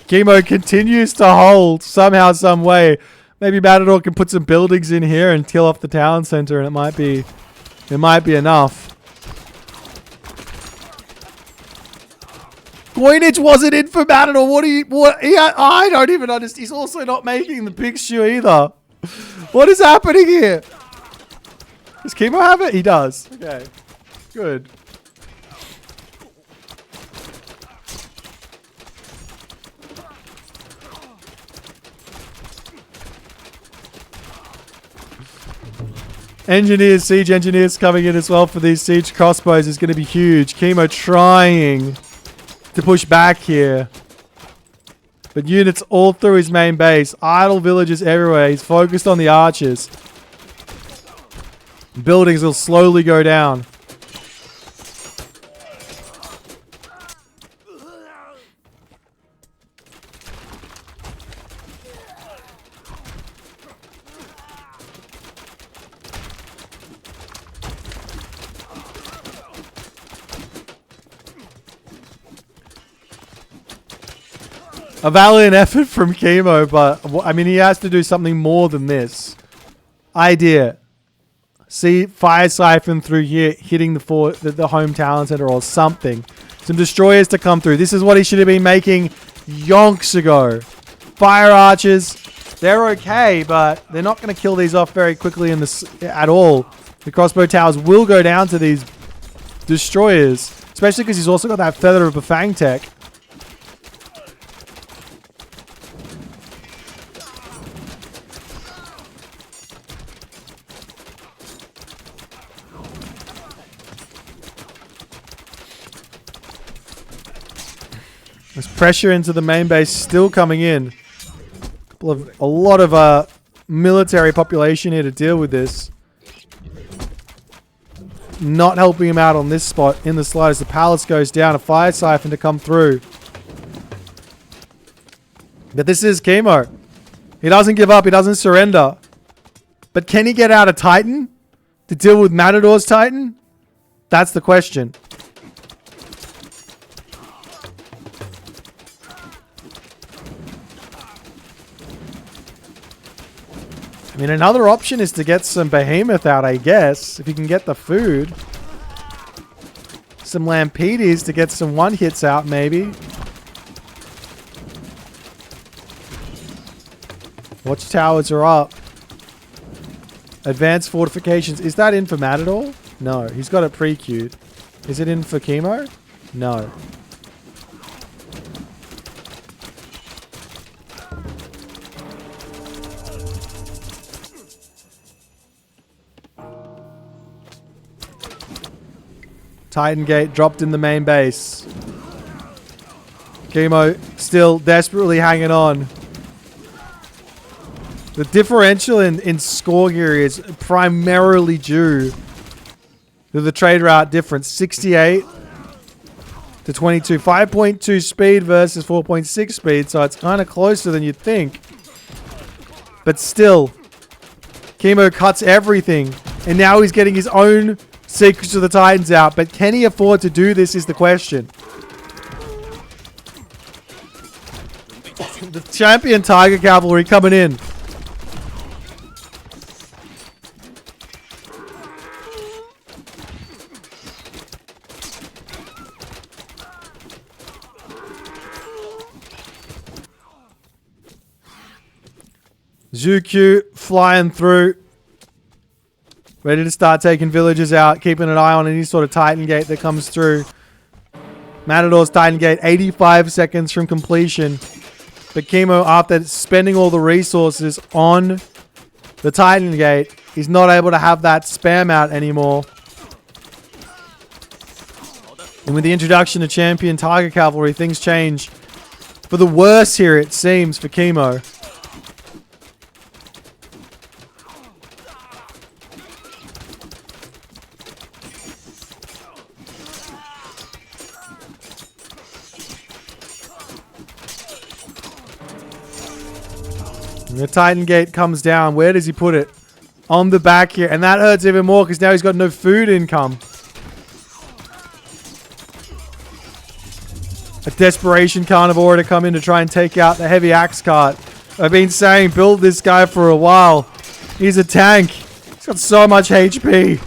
Kimo continues to hold somehow, some way. Maybe Matador can put some buildings in here and kill off the town center, and it might be enough. Coinage wasn't in for Matador. I don't even understand. He's also not making the big shoe either. What is happening here? Does Kimo have it? He does. Okay. Good. Engineers, siege engineers coming in as well for these siege crossbows is going to be huge. Kimo trying to push back here. But units all through his main base. Idle villagers everywhere. He's focused on the archers. Buildings will slowly go down. A valiant effort from Kimo, but I mean, he has to do something more than this. Idea. See, fire siphon through here, hitting the home talent center or something. Some destroyers to come through. This is what he should have been making yonks ago. Fire archers, they're okay, but they're not going to kill these off very quickly in this at all. The crossbow towers will go down to these destroyers, especially because he's also got that feather of a fang tech. There's pressure into the main base still coming in. A lot of military population here to deal with this. Not helping him out on this spot in the slightest. The palace goes down. A fire siphon to come through. But this is Kimo. He doesn't give up. He doesn't surrender. But can he get out of Titan to deal with Matador's Titan? That's the question. I mean, another option is to get some behemoth out, I guess, if you can get the food. Some lampedes to get some one-hits out, maybe. Watchtowers are up. Advanced fortifications. Is that in for Matador? No, he's got it pre-queued. Is it in for Kimo? No. Titan Gate dropped in the main base. Kimo still desperately hanging on. The differential in score here is primarily due to the trade route difference. 68 to 22. 5.2 speed versus 4.6 speed, so it's kind of closer than you'd think. But still, Kimo cuts everything, and now he's getting his own Secrets of the Titans out, but can he afford to do this is the question. The champion Tiger Cavalry coming in. Zukyu flying through. Ready to start taking villagers out, keeping an eye on any sort of Titan Gate that comes through. Matador's Titan Gate, 85 seconds from completion. But Kimo, after spending all the resources on the Titan Gate, he's not able to have that spam out anymore. And with the introduction of Champion Tiger Cavalry, things change for the worse here, it seems, for Kimo. The Titan Gate comes down. Where does he put it? On the back here. And that hurts even more because now he's got no food income. A desperation carnivore to come in to try and take out the heavy axe cart. I've been saying build this guy for a while. He's a tank. He's got so much HP.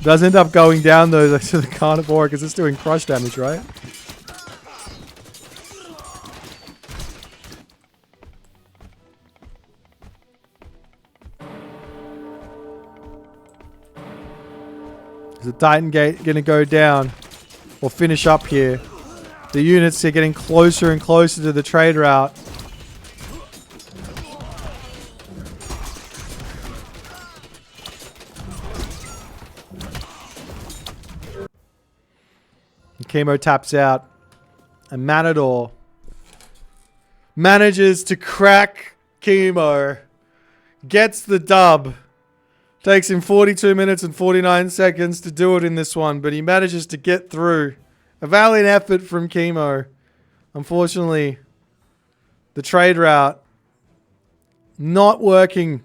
Does end up going down though to the carnivore because it's doing crush damage, right? Is the Titan Gate going to go down or finish up here? The units are getting closer and closer to the trade route. Kimo taps out. And Matador manages to crack Kimo. Gets the dub. Takes him 42 minutes and 49 seconds to do it in this one. But he manages to get through. A valiant effort from Kimo. Unfortunately, the trade route not working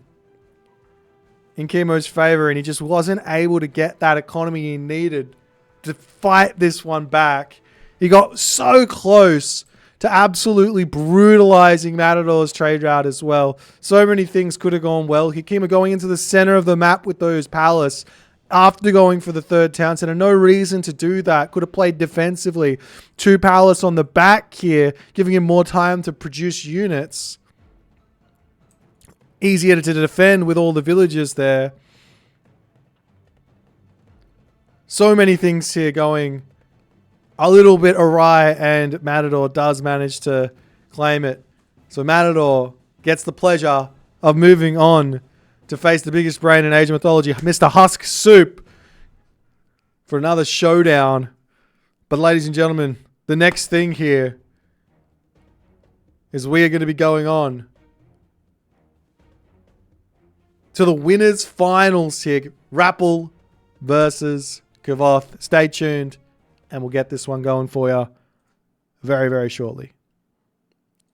in Kimo's favor. And he just wasn't able to get that economy he needed to fight this one back. He got so close to absolutely brutalizing Matador's trade route as well. So many things could have gone well. Kimo going into the center of the map with those palace after going for the third town center. No reason to do that. Could have played defensively. 2 palace on the back here, giving him more time to produce units. Easier to defend with all the villages there. So many things here going a little bit awry, and Matador does manage to claim it. So Matador gets the pleasure of moving on to face the biggest brain in Age of Mythology, Mr. Husk Soup, for another showdown. But ladies and gentlemen, the next thing here is we are going to be going on to the winners finals here. Rappel versus Kavoth. Stay tuned. And we'll get this one going for you very, very shortly.